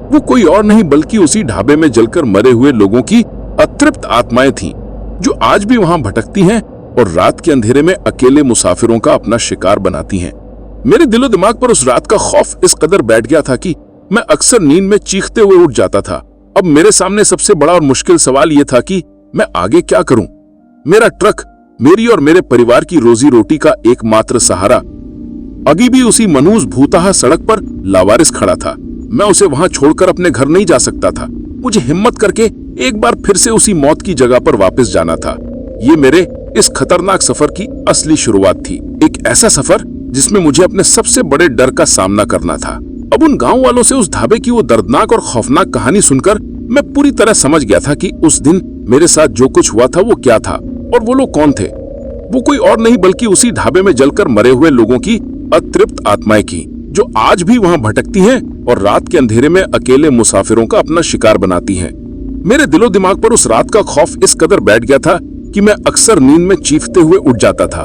वो कोई और नहीं बल्कि उसी ढाबे में जलकर मरे हुए लोगों की अतृप्त आत्माएं थीं, जो आज भी वहां भटकती हैं और रात के अंधेरे में अकेले मुसाफिरों का अपना शिकार बनाती हैं। मेरे दिलो दिमाग पर उस रात का खौफ इस कदर बैठ गया था कि मैं अक्सर नींद में चीखते हुए उठ जाता था। अब मेरे सामने सबसे बड़ा और मुश्किल सवाल यह था कि मैं आगे क्या करूं। मेरा ट्रक मेरी और मेरे परिवार की रोजी रोटी का एकमात्र सहारा अभी भी उसी मनहूस भूतहा सड़क पर लावारिस खड़ा था। मैं उसे वहां छोड़कर अपने घर नहीं जा सकता था। मुझे हिम्मत करके एक बार फिर से उसी मौत की जगह पर वापस जाना था। ये मेरे इस खतरनाक सफर की असली शुरुआत थी, एक ऐसा सफर जिसमें मुझे अपने सबसे बड़े डर का सामना करना था। अब उन गांव वालों से उस ढाबे की वो दर्दनाक और खौफनाक कहानी सुनकर मैं पूरी तरह समझ गया था कि उस दिन मेरे साथ जो कुछ हुआ था वो क्या था और वो लोग कौन थे। वो कोई और नहीं बल्कि उसी ढाबे में जलकर मरे हुए लोगों की अतृप्त आत्माएं की, जो आज भी वहां भटकती हैं और रात के अंधेरे में अकेले मुसाफिरों का अपना शिकार बनाती हैं। मेरे दिलो दिमाग पर उस रात का खौफ इस कदर बैठ गया था कि मैं अक्सर नींद में चीखते हुए उठ जाता था।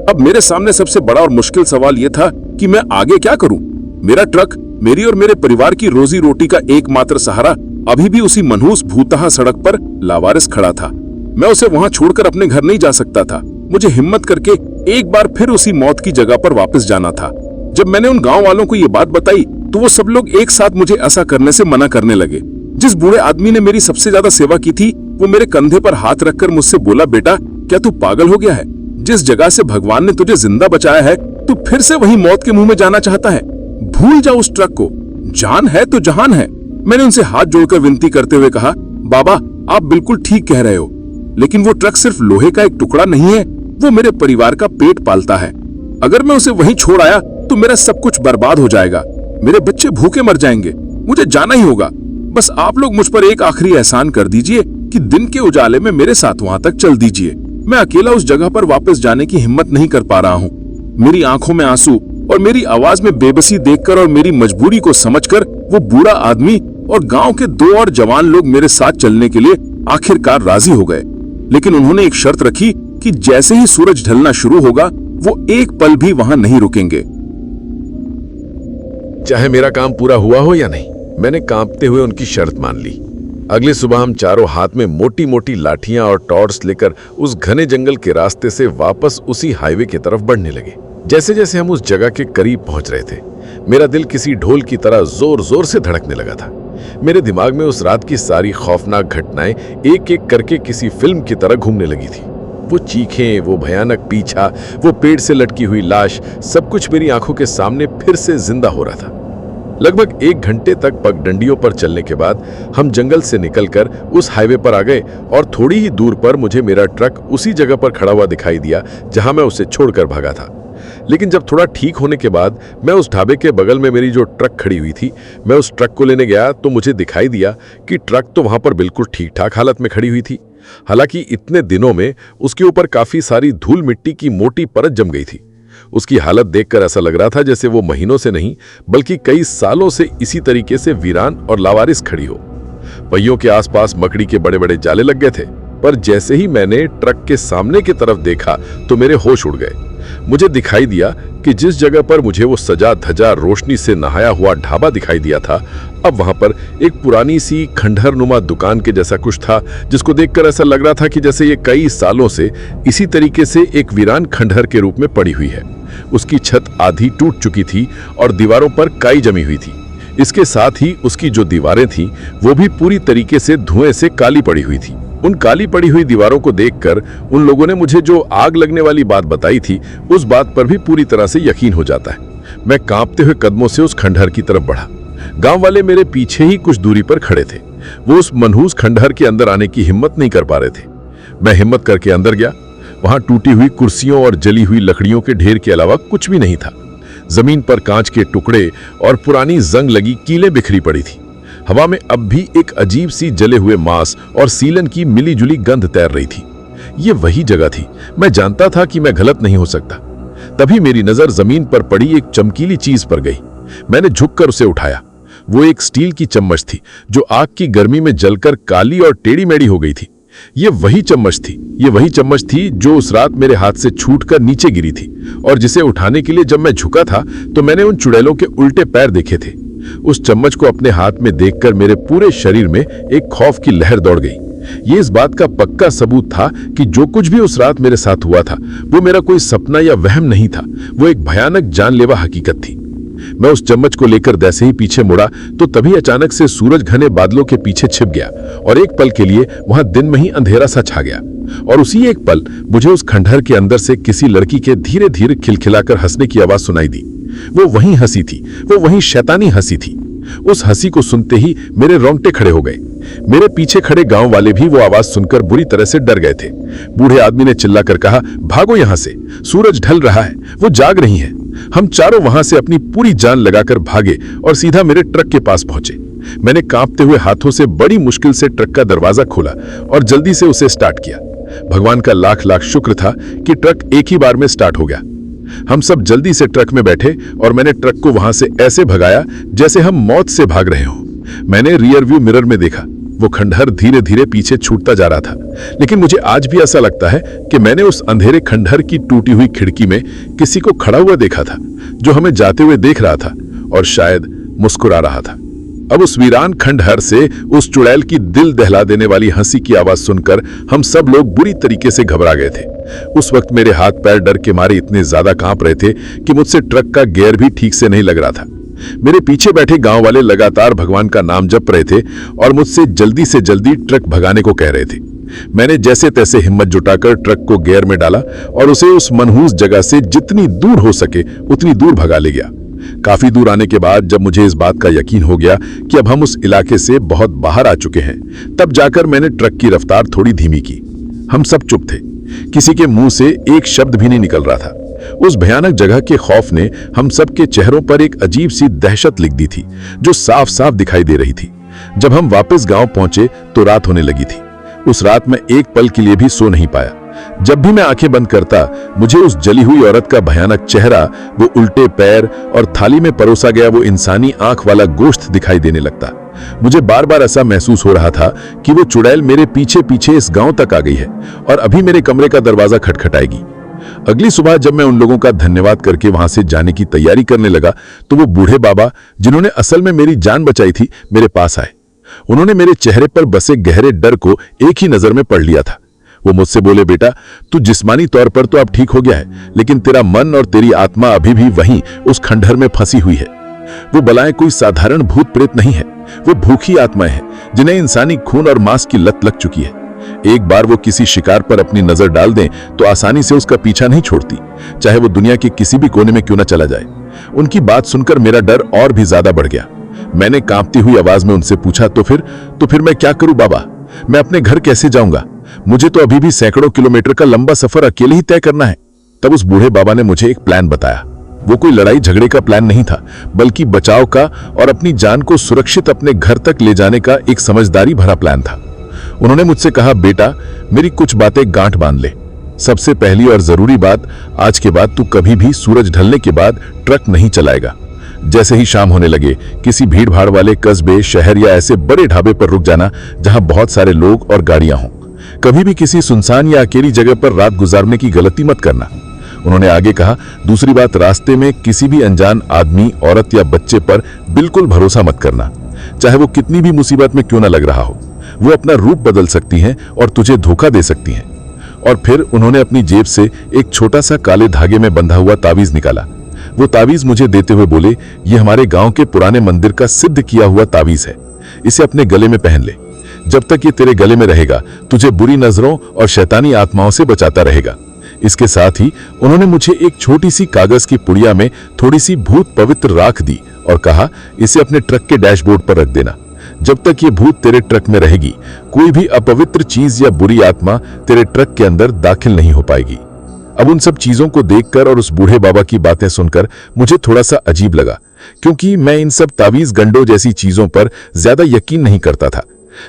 अब मेरे सामने सबसे बड़ा और मुश्किल सवाल यह था कि मैं आगे क्या करूं। मेरा ट्रक मेरी और मेरे परिवार की रोजी रोटी का एकमात्र सहारा अभी भी उसी मनहूस भूतहा सड़क पर लावारिस खड़ा था। मैं उसे वहां छोड़कर अपने घर नहीं जा सकता था। मुझे हिम्मत करके एक बार फिर उसी मौत की जगह पर वापस जाना था। जब मैंने उन गांव वालों को ये बात बताई तो वो सब लोग एक साथ मुझे ऐसा करने से मना करने लगे। जिस बूढ़े आदमी ने मेरी सबसे ज्यादा सेवा की थी वो मेरे कंधे पर हाथ रखकर मुझसे बोला, बेटा क्या तू पागल हो गया है? जिस जगह से भगवान ने तुझे जिंदा बचाया है तू फिर से वही मौत के मुंह में जाना चाहता है? भूल जा उस ट्रक को, जान है तो जहान है। मैंने उनसे हाथ जोड़कर विनती करते हुए कहा, बाबा आप बिल्कुल ठीक कह रहे हो, लेकिन वो ट्रक सिर्फ लोहे का एक टुकड़ा नहीं है, वो मेरे परिवार का पेट पालता है। अगर मैं उसे वहीं छोड़ आया तो मेरा सब कुछ बर्बाद हो जाएगा, मेरे बच्चे भूखे मर जाएंगे। मुझे जाना ही होगा। बस आप लोग मुझ पर एक आखिरी एहसान कर दीजिए कि दिन के उजाले में मेरे साथ वहां तक चल दीजिए। मैं अकेला उस जगह पर वापस जाने की हिम्मत नहीं कर पा रहा हूँ। मेरी आंखों में आंसू और मेरी आवाज में बेबसी देखकर और मेरी मजबूरी को समझकर वो बूढ़ा आदमी और गांव के 2 और जवान लोग मेरे साथ चलने के लिए आखिरकार राजी हो गए। लेकिन उन्होंने एक शर्त रखी कि जैसे ही सूरज ढलना शुरू होगा वो एक पल भी वहां नहीं रुकेंगे।
चाहे मेरा काम पूरा हुआ हो या नहीं, मैंने कांपते हुए उनकी शर्त मान ली। अगली सुबह हम चारों हाथ में मोटी मोटी लाठियां और टॉर्च लेकर उस घने जंगल के रास्ते से वापस उसी हाईवे की तरफ बढ़ने लगे। जैसे जैसे हम उस जगह के करीब पहुंच रहे थे, मेरा दिल किसी ढोल की तरह जोर जोर से धड़कने लगा था। मेरे दिमाग में उस रात की सारी खौफनाक घटनाएं एक एक करके किसी फिल्म की तरह घूमने लगी थी। वो चीखें, वो भयानक पीछा, वो पेड़ से लटकी हुई लाश, सब कुछ मेरी आंखों के सामने फिर से जिंदा हो रहा था। लगभग 1 घंटे तक पगडंडियों पर चलने के बाद हम जंगल से निकलकर उस हाईवे पर आ गए और थोड़ी ही दूर पर मुझे मेरा ट्रक उसी जगह पर खड़ा हुआ दिखाई दिया जहां मैं उसे छोड़कर भागा था। लेकिन जब थोड़ा ठीक होने के बाद मैं उस ढाबे के बगल में मेरी जो ट्रक खड़ी हुई थी, मैं उस ट्रक को लेने गया तो मुझे दिखाई दिया कि ट्रक तो वहां पर बिल्कुल ठीक ठाक हालत में खड़ी हुई थी। हालांकि इतने दिनों में उसके ऊपर काफी सारी धूल मिट्टी की मोटी परत जम गई थी। उसकी हालत देखकर ऐसा लग रहा था जैसे वो महीनों से नहीं बल्कि कई सालों से इसी तरीके से वीरान और लावारिस खड़ी हो। पहियों के आसपास मकड़ी के बड़े बड़े जाले लग गए थे, पर जैसे ही मैंने ट्रक के सामने की तरफ देखा तो मेरे होश उड़ गए। मुझे दिखाई दिया कि जिस जगह पर मुझे वो सजा धजा रोशनी से नहाया हुआ ढाबा दिखाई दिया था, अब वहां पर एक पुरानी सी खंडहरनुमा दुकान के जैसा कुछ था, जिसको देखकर ऐसा लग रहा था कि जैसे ये कई सालों से इसी तरीके से एक वीरान खंडहर के रूप में पड़ी हुई है। उसकी छत आधी टूट चुकी थी और दीवारों पर काई जमी हुई थी। इसके साथ ही उसकी जो दीवारें थीं वो भी पूरी तरीके से धुएं से काली पड़ी हुई थी। उन काली पड़ी हुई दीवारों को देखकर उन लोगों ने मुझे जो आग लगने वाली बात बताई थी, उस बात पर भी पूरी तरह से यकीन हो जाता है। मैं कांपते हुए कदमों से उस खंडहर की तरफ बढ़ा। गांव वाले मेरे पीछे ही कुछ दूरी पर खड़े थे। वो उस मनहूस खंडहर के अंदर आने की हिम्मत नहीं कर पा रहे थे। मैं हिम्मत करके अंदर गया। वहां टूटी हुई कुर्सियों और जली हुई लकड़ियों के ढेर के अलावा कुछ भी नहीं था। जमीन पर कांच के टुकड़े और पुरानी जंग लगी कीलें बिखरी पड़ी थी। हवा में अब भी एक अजीब सी जले हुए मांस और सीलन की मिली जुली गंध तैर रही थी। ये वही जगह थी। मैं जानता था कि मैं गलत नहीं हो सकता। तभी मेरी नजर जमीन पर पड़ी एक चमकीली चीज पर गई। मैंने झुककर उसे उठाया। वो एक स्टील की चम्मच थी जो आग की गर्मी में जलकर काली और टेढ़ी मेढ़ी हो गई थी। ये वही चम्मच थी जो उस रात मेरे हाथ से छूटकर नीचे गिरी थी और जिसे उठाने के लिए जब मैं झुका था तो मैंने उन चुड़ैलों के उल्टे पैर देखे थे। उस चम्मच को अपने हाथ में देखकर मेरे पूरे शरीर में एक खौफ की लहर दौड़ गई। ये इस बात का पक्का सबूत था कि जो कुछ भी उस रात मेरे साथ हुआ था वो मेरा कोई सपना या वहम नहीं था, वो एक भयानक जानलेवा हकीकत थी। मैं उस चम्मच को लेकर जैसे ही पीछे मुड़ा तो तभी अचानक से सूरज घने बादलों के पीछे छिप गया और एक पल के लिए वहां दिन में ही अंधेरा सा छा गया। और उसी एक पल मुझे उस खंडहर के अंदर से किसी लड़की के धीरे धीरे खिलखिलाकर हंसने की आवाज सुनाई दी। वो वही हंसी थी, वो वही शैतानी हंसी थी। उस हंसी को सुनते ही मेरे रोंगटे खड़े हो गए। मेरे पीछे खड़े गांव वाले भी वो आवाज सुनकर बुरी तरह से डर गए थे। बूढ़े आदमी ने चिल्लाकर कहा, भागो यहां से, सूरज ढल रहा है, वो जाग रही हैं। हम चारों वहां से अपनी पूरी जान लगाकर भागे और सीधा मेरे ट्रक के पास पहुंचे। मैंने कांपते हुए हाथों से बड़ी मुश्किल से ट्रक का दरवाजा खोला और जल्दी से उसे स्टार्ट किया। भगवान का लाख लाख शुक्र था कि ट्रक एक ही बार में स्टार्ट हो गया। हम सब जल्दी से ट्रक में बैठे और मैंने ट्रक को वहां से ऐसे भगाया जैसे हम मौत से भाग रहे हों। मैंने रियर व्यू मिरर में देखा, वो खंडहर धीरे धीरे पीछे छूटता जा रहा था। लेकिन मुझे आज भी ऐसा लगता है कि मैंने उस अंधेरे खंडहर की टूटी हुई खिड़की में किसी को खड़ा हुआ देखा था, जो हमें जाते हुए देख रहा था और शायद मुस्कुरा रहा था। अब उस वीरान खंडहर से उस चुड़ैल की दिल दहला देने वाली हंसी की आवाज सुनकर हम सब लोग बुरी तरीके से घबरा गए थे। उस वक्त मेरे हाथ पैर डर के मारे इतने ज्यादा कांप रहे थे कि मुझसे ट्रक का गियर भी ठीक से नहीं लग रहा था। मेरे पीछे बैठे गांव वाले लगातार भगवान का नाम जप रहे थे और मुझसे जल्दी से जल्दी ट्रक भगाने को कह रहे थे। मैंने जैसे तैसे हिम्मत जुटाकर ट्रक को गियर में डाला और उसे उस मनहूस जगह से जितनी दूर हो सके उतनी दूर भगा ले गया। काफी दूर आने के बाद जब मुझे इस बात का यकीन हो गया कि अब हम उस इलाके से बहुत बाहर आ चुके हैं, तब जाकर मैंने ट्रक की रफ्तार थोड़ी धीमी की। हम सब चुप थे, किसी के मुंह से एक शब्द भी नहीं निकल रहा था। उस भयानक जगह के खौफ ने हम सब के चेहरों पर एक अजीब सी दहशत लिख दी थी, जो साफ साफ दिखाई दे रही थी। जब हम वापस गांव पहुंचे तो रात होने लगी थी। उस रात मैं एक पल के लिए भी सो नहीं पाया। जब भी मैं आंखें बंद करता, मुझे उस जली हुई औरत का भयानक चेहरा, वो उल्टे पैर और थाली में परोसा गया वो इंसानी आंख वाला गोश्त दिखाई देने लगता। मुझे बार बार ऐसा महसूस हो रहा था कि वो चुड़ैल मेरे पीछे पीछे इस गांव तक आ गई है और अभी मेरे कमरे का दरवाजा खटखटाएगी। अगली सुबह जब मैं उन लोगों का धन्यवाद करके वहां से जाने की तैयारी करने लगा तो वो बूढ़े बाबा, जिन्होंने असल में मेरी जान बचाई थी, मेरे पास आए। उन्होंने मेरे चेहरे पर बसे गहरे डर को एक ही नजर में पढ़ लिया था।
वो मुझसे बोले, बेटा तू जिस्मानी तौर पर तो अब ठीक हो गया है, लेकिन तेरा मन और तेरी आत्मा अभी भी वहीं उस खंडहर में फंसी हुई है। वो बलाएं कोई साधारण भूत प्रेत नहीं है, वो भूखी आत्माएं हैं जिन्हें इंसानी खून और मांस की लत लग चुकी है। एक बार वो किसी शिकार पर अपनी नजर डाल दें तो आसानी से उसका पीछा नहीं छोड़ती, चाहे वो दुनिया के किसी भी कोने में क्यों न चला जाए। उनकी बात सुनकर मेरा डर और भी ज्यादा बढ़ गया। मैंने कांपती हुई आवाज में उनसे पूछा, तो फिर मैं क्या करूं बाबा? मैं अपने घर कैसे जाऊंगा? मुझे तो अभी भी सैकड़ों किलोमीटर का लंबा सफर अकेले ही तय करना है। तब उस बूढ़े बाबा ने मुझे एक प्लान बताया। वो कोई लड़ाई झगड़े का प्लान नहीं था, बल्कि बचाव का और अपनी जान को सुरक्षित अपने घर तक ले जाने का एक समझदारी भरा प्लान था। उन्होंने मुझसे कहा, बेटा मेरी कुछ बातें गांठ बांध ले। सबसे पहली और जरूरी बात, आज के बाद तू कभी भी सूरज ढलने के बाद ट्रक नहीं चलाएगा। जैसे ही शाम होने लगे, किसी भीड़ भाड़ वाले कस्बे, शहर या ऐसे बड़े ढाबे पर रुक जाना जहां बहुत सारे लोग और गाड़ियां हों। कभी भी किसी सुनसान या अकेली जगह पर रात गुजारने की गलती मत करना। उन्होंने आगे कहा, दूसरी बात, रास्ते में किसी भी अनजान आदमी, औरत या बच्चे पर बिल्कुल भरोसा मत करना, चाहे वो कितनी भी मुसीबत में क्यों ना लग रहा हो। वो अपना रूप बदल सकती हैं और तुझे धोखा दे सकती हैं। और फिर उन्होंने अपनी जेब से एक छोटा सा काले धागे में बंधा हुआ तावीज निकाला। वो तावीज मुझे देते हुए बोले, ये हमारे गांव के पुराने मंदिर का सिद्ध किया हुआ तावीज है, इसे अपने गले में पहन ले। जब तक ये तेरे गले में रहेगा, तुझे बुरी नजरों और शैतानी आत्माओं से बचाता रहेगा। इसके साथ ही उन्होंने मुझे एक छोटी सी कागज की पुड़िया में थोड़ी सी भूत पवित्र राख दी और कहा, इसे अपने ट्रक के डैशबोर्ड पर रख देना। जब तक ये भूत तेरे ट्रक में रहेगी, कोई भी अपवित्र चीज या बुरी आत्मा तेरे ट्रक के अंदर दाखिल नहीं हो पाएगी। अब उन सब चीजों को देखकर और उस बूढ़े बाबा की बातें सुनकर मुझे थोड़ा सा अजीब लगा, क्योंकि मैं इन सब तावीज गंडों जैसी चीजों पर ज्यादा यकीन नहीं करता था।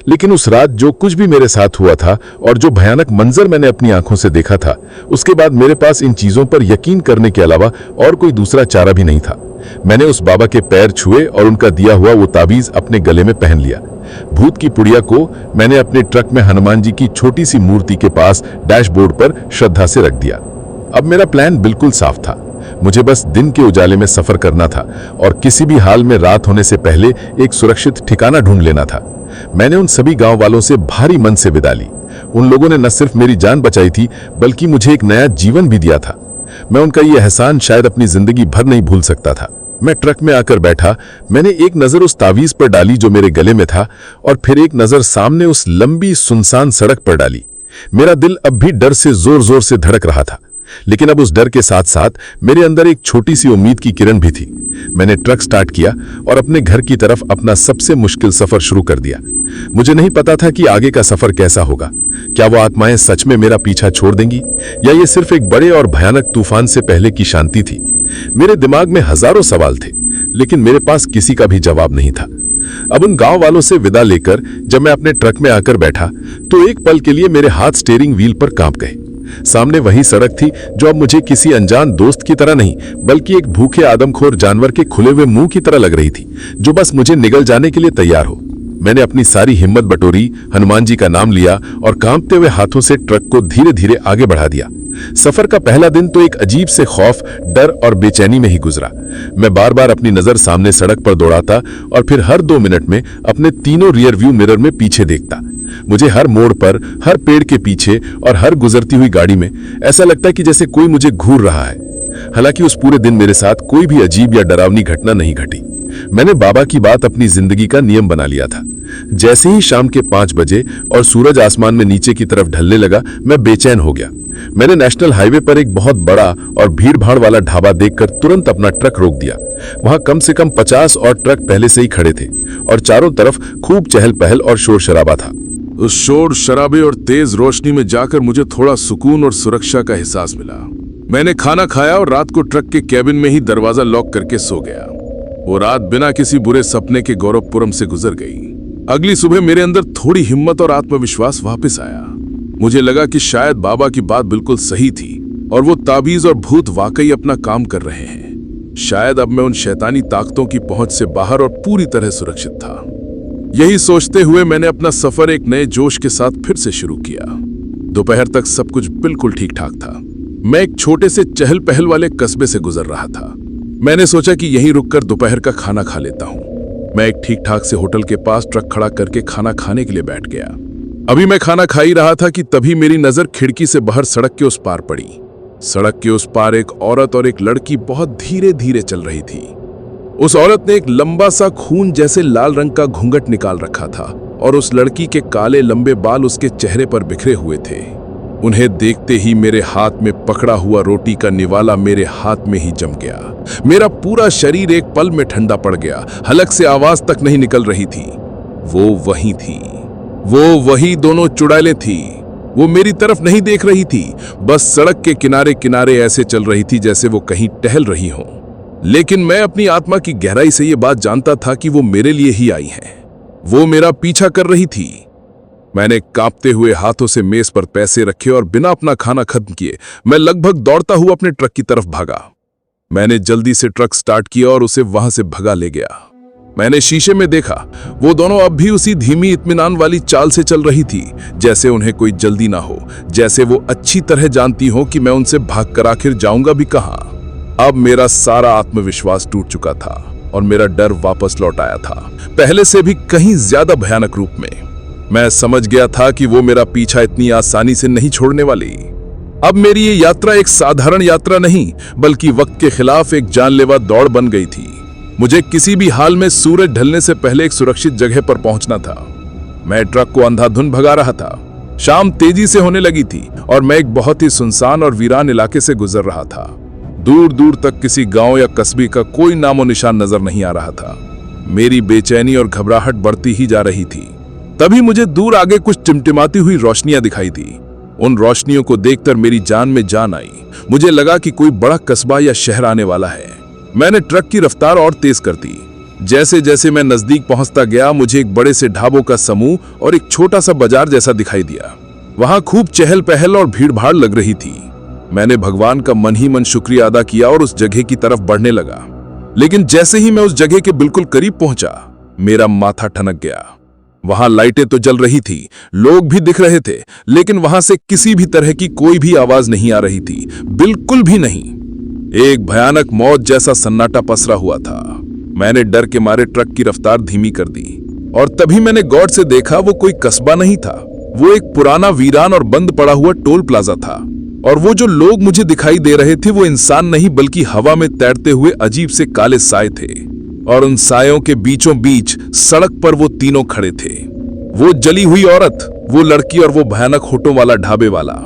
लेकिन उस रात जो कुछ भी मेरे साथ हुआ था और जो भयानक मंजर मैंने अपनी आंखों से देखा था, उसके बाद मेरे पास इन चीजों पर यकीन करने के अलावा और कोई दूसरा चारा भी नहीं था। मैंने उस बाबा के पैर छुए और उनका दिया हुआ वो तावीज अपने गले में पहन लिया। भूत की पुड़िया को मैंने अपने ट्रक में हनुमान जी की छोटी सी मूर्ति के पास डैशबोर्ड पर श्रद्धा से रख दिया। अब मेरा प्लान बिल्कुल साफ था। मुझे बस दिन के उजाले में सफर करना था और किसी भी हाल में रात होने से पहले एक सुरक्षित ठिकाना ढूंढ लेना था। मैंने उन सभी गांव वालों से भारी मन से विदा ली। उन लोगों ने न सिर्फ मेरी जान बचाई थी, बल्कि मुझे एक नया जीवन भी दिया था। मैं उनका ये एहसान शायद अपनी जिंदगी भर नहीं भूल सकता था। मैं ट्रक में आकर बैठा। मैंने एक नजर उस तावीज पर डाली जो मेरे गले में था, और फिर एक नजर सामने उस लंबी सुनसान सड़क पर डाली। मेरा दिल अब भी डर से जोर जोर से धड़क रहा था, लेकिन अब उस डर के साथ साथ मेरे अंदर एक छोटी सी उम्मीद की किरण भी थी। मैंने ट्रक स्टार्ट किया और अपने घर की तरफ अपना सबसे मुश्किल सफर शुरू कर दिया। मुझे नहीं पता था कि आगे का सफर कैसा होगा। क्या वो आत्माएं सच में मेरा पीछा छोड़ देंगी, या ये सिर्फ एक बड़े और भयानक तूफान से पहले की शांति थी। मेरे दिमाग में हजारों सवाल थे, लेकिन मेरे पास किसी का भी जवाब नहीं था। अब उन गांव वालों से विदा लेकर जब मैं अपने ट्रक में आकर बैठा, तो एक पल के लिए मेरे हाथ स्टीयरिंग व्हील पर कांप गए। सामने वही सड़क थी जो अब मुझे किसी अनजान दोस्त की तरह नहीं, बल्कि एक भूखे आदमखोर जानवर के खुले हुए मुंह की तरह लग रही थी, जो बस मुझे निगल जाने के लिए तैयार हो। मैंने अपनी सारी हिम्मत बटोरी, हनुमान जी का नाम लिया और कांपते हुए हाथों से ट्रक को धीरे धीरे आगे बढ़ा दिया। सफर का पहला दिन तो एक अजीब से खौफ, डर और बेचैनी में ही गुजरा। मैं बार बार अपनी नजर सामने सड़क पर दौड़ाता और फिर हर 2 मिनट में अपने तीनों रियर व्यू मिरर में पीछे देखता। मुझे हर मोड़ पर, हर पेड़ के पीछे और हर गुजरती हुई गाड़ी में ऐसा लगता कि जैसे कोई मुझे घूर रहा है। हालांकि उस पूरे दिन मेरे साथ कोई भी अजीब या डरावनी घटना नहीं घटी। मैंने बाबा की बात अपनी जिंदगी का नियम बना लिया था। जैसे ही शाम के 5 बजे और सूरज आसमान में नीचे की तरफ ढलने लगा, मैं बेचैन हो गया। मैंने नेशनल हाईवे पर एक बहुत बड़ा और भीड़ भाड़ वाला ढाबा देखकर तुरंत अपना ट्रक रोक दिया। वहां कम से कम 50 और ट्रक पहले से ही खड़े थे और चारों तरफ खूब चहल पहल और शोर शराबा था।
उस शोर शराबे और तेज रोशनी में जाकर मुझे थोड़ा सुकून और सुरक्षा का एहसास मिला। मैंने खाना खाया और रात को ट्रक के कैबिन में ही दरवाजा लॉक करके सो गया। वो रात बिना किसी बुरे सपने के गौरवपुरम से गुजर गई। अगली सुबह मेरे अंदर थोड़ी हिम्मत और आत्मविश्वास वापस आया। मुझे लगा कि शायद बाबा की बात बिल्कुल सही थी और वो ताबीज और भूत वाकई अपना काम कर रहे हैं। शायद अब मैं उन शैतानी ताकतों की पहुंच से बाहर और पूरी तरह सुरक्षित था। यही सोचते हुए मैंने अपना सफर एक नए जोश के साथ फिर से शुरू किया। दोपहर तक सब कुछ बिल्कुल ठीक ठाक था। मैं एक छोटे से चहल पहल वाले कस्बे से गुजर रहा था। मैंने सोचा कि यहीं रुककर दोपहर का खाना खा लेता हूं। मैं एक ठीक ठाक से होटल के पास ट्रक खड़ा करके खाना खाने के लिए बैठ गया। अभी मैं खाना खा ही रहा था कि तभी मेरी नजर खिड़की से बाहर सड़क के उस पार पड़ी। सड़क के उस पार एक औरत और एक लड़की बहुत धीरे धीरे चल रही थी। उस औरत ने एक लंबा सा खून जैसे लाल रंग का घूंघट निकाल रखा था और उस लड़की के काले लंबे बाल उसके चेहरे पर बिखरे हुए थे। उन्हें देखते ही मेरे हाथ में पकड़ा हुआ रोटी का निवाला मेरे हाथ में ही जम गया। मेरा पूरा शरीर एक पल में ठंडा पड़ गया। हलक से आवाज तक नहीं निकल रही थी। वो वही थी, वो वही दोनों चुड़ैलें थी। वो मेरी तरफ नहीं देख रही थी, बस सड़क के किनारे किनारे ऐसे चल रही थी जैसे वो कहीं टहल रही हो। लेकिन मैं अपनी आत्मा की गहराई से ये बात जानता था कि वो मेरे लिए ही आई हैं। वो मेरा पीछा कर रही थी। मैंने कांपते हुए हाथों से मेज पर पैसे रखे और बिना अपना खाना खत्म किए मैं लगभग दौड़ता हुआ अपने ट्रक की तरफ भागा। मैंने जल्दी से ट्रक स्टार्ट किया और उसे वहां से भगा ले गया। मैंने शीशे में देखा, वो दोनों अब भी उसी धीमी इत्मीनान वाली चाल से चल रही थी, जैसे उन्हें कोई जल्दी ना हो, जैसे वो अच्छी तरह जानती हो कि मैं उनसे भागकर आखिर जाऊंगा भी कहां। अब मेरा सारा आत्मविश्वास टूट चुका था और मेरा डर वापस लौट आया था, पहले से भी कहीं ज्यादा भयानक रूप में। मैं समझ गया था कि वो मेरा पीछा इतनी आसानी से नहीं छोड़ने वाली। अब मेरी ये यात्रा एक साधारण यात्रा नहीं, बल्कि वक्त के खिलाफ एक जानलेवा दौड़ बन गई थी। मुझे किसी भी हाल में सूरज ढलने से पहले एक सुरक्षित जगह पर पहुंचना था। मैं ट्रक को अंधाधुंध भगा रहा था। शाम तेजी से होने लगी थी और मैं एक बहुत ही सुनसान और वीरान इलाके से गुजर रहा था। दूर दूर तक किसी गांव या कस्बे का कोई नामो निशान नजर नहीं आ रहा था। मेरी बेचैनी और घबराहट बढ़ती ही जा रही थी। तभी मुझे दूर आगे कुछ टिमटिमाती हुई रोशनियां दिखाई दी। उन रोशनियों को देखकर मेरी जान में जान आई। मुझे लगा कि कोई बड़ा कस्बा या शहर आने वाला है। मैंने ट्रक की रफ्तार और तेज कर दी। जैसे जैसे मैं नजदीक पहुंचता गया, मुझे एक बड़े से ढाबों का समूह और एक छोटा सा बाजार जैसा दिखाई दिया। वहां खूब चहल पहल और भीड़ भाड़ लग रही थी। मैंने भगवान का मन ही मन शुक्रिया अदा किया और उस जगह की तरफ बढ़ने लगा। लेकिन जैसे ही मैं उस जगह के बिल्कुल करीब पहुंचा, मेरा माथा ठनक गया। वहां लाइटें तो जल रही थी, लोग भी दिख रहे थे, लेकिन वहां से किसी भी तरह की कोई भी आवाज नहीं आ रही थी, बिल्कुल भी नहीं। एक भयानक मौत जैसा सन्नाटा पसरा हुआ था। मैंने डर के मारे ट्रक की रफ्तार धीमी कर दी और तभी मैंने गौर से देखा, वो कोई कस्बा नहीं था, वो एक पुराना वीरान और बंद पड़ा हुआ टोल प्लाजा था। और वो जो लोग मुझे दिखाई दे रहे थे, वो इंसान नहीं बल्कि हवा में तैरते हुए अजीब से काले साए थे। और उन सायों के बीचों बीच सड़क पर वो तीनों खड़े थे। वो जली हुई औरत, वो लड़की और वो भयानक होठों वाला ढाबे वाला।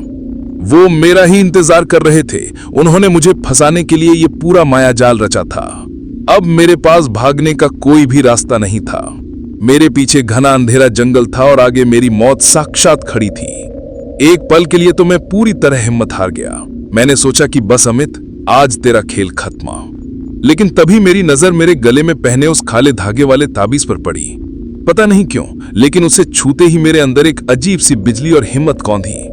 वो मेरा ही इंतजार कर रहे थे। उन्होंने मुझे फंसाने के लिए ये पूरा मायाजाल रचा था। अब मेरे पास भागने का कोई भी रास्ता नहीं था। मेरे पीछे घना अंधेरा जंगल था और आगे मेरी मौत साक्षात खड़ी थी। एक पल के लिए तो मैं पूरी तरह हिम्मत हार गया। मैंने सोचा कि बस अमित, आज तेरा खेल खत्म। लेकिन तभी मेरी नजर मेरे गले में पहने उस काले धागे वाले ताबीज पर पड़ी। पता नहीं क्यों, लेकिन उसे छूते ही मेरे अंदर एक अजीब सी बिजली और हिम्मत कौंधी।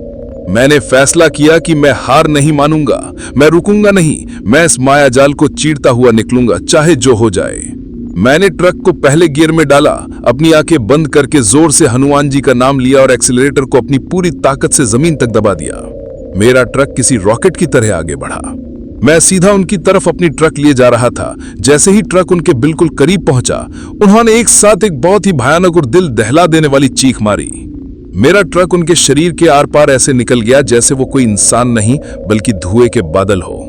मैंने फैसला किया कि मैं हार नहीं मानूंगा, मैं रुकूंगा नहीं, मैं इस मायाजाल को चीरता हुआ निकलूंगा, चाहे जो हो जाए। मैंने ट्रक को पहले गियर में डाला, अपनी आंखें बंद करके जोर से हनुमान जी का नाम लिया और एक्सीलरेटर को अपनी पूरी ताकत से जमीन तक दबा दिया। मेरा ट्रक किसी रॉकेट की तरह आगे बढ़ा। मैं सीधा उनकी तरफ अपनी ट्रक लिए जा रहा था। जैसे ही ट्रक उनके बिल्कुल करीब पहुंचा, उन्होंने एक साथ एक बहुत ही भयानक और दिल दहला देने वाली चीख मारी। मेरा ट्रक उनके शरीर के आर पार ऐसे निकल गया जैसे वो कोई इंसान नहीं बल्कि धुएं के बादल हो।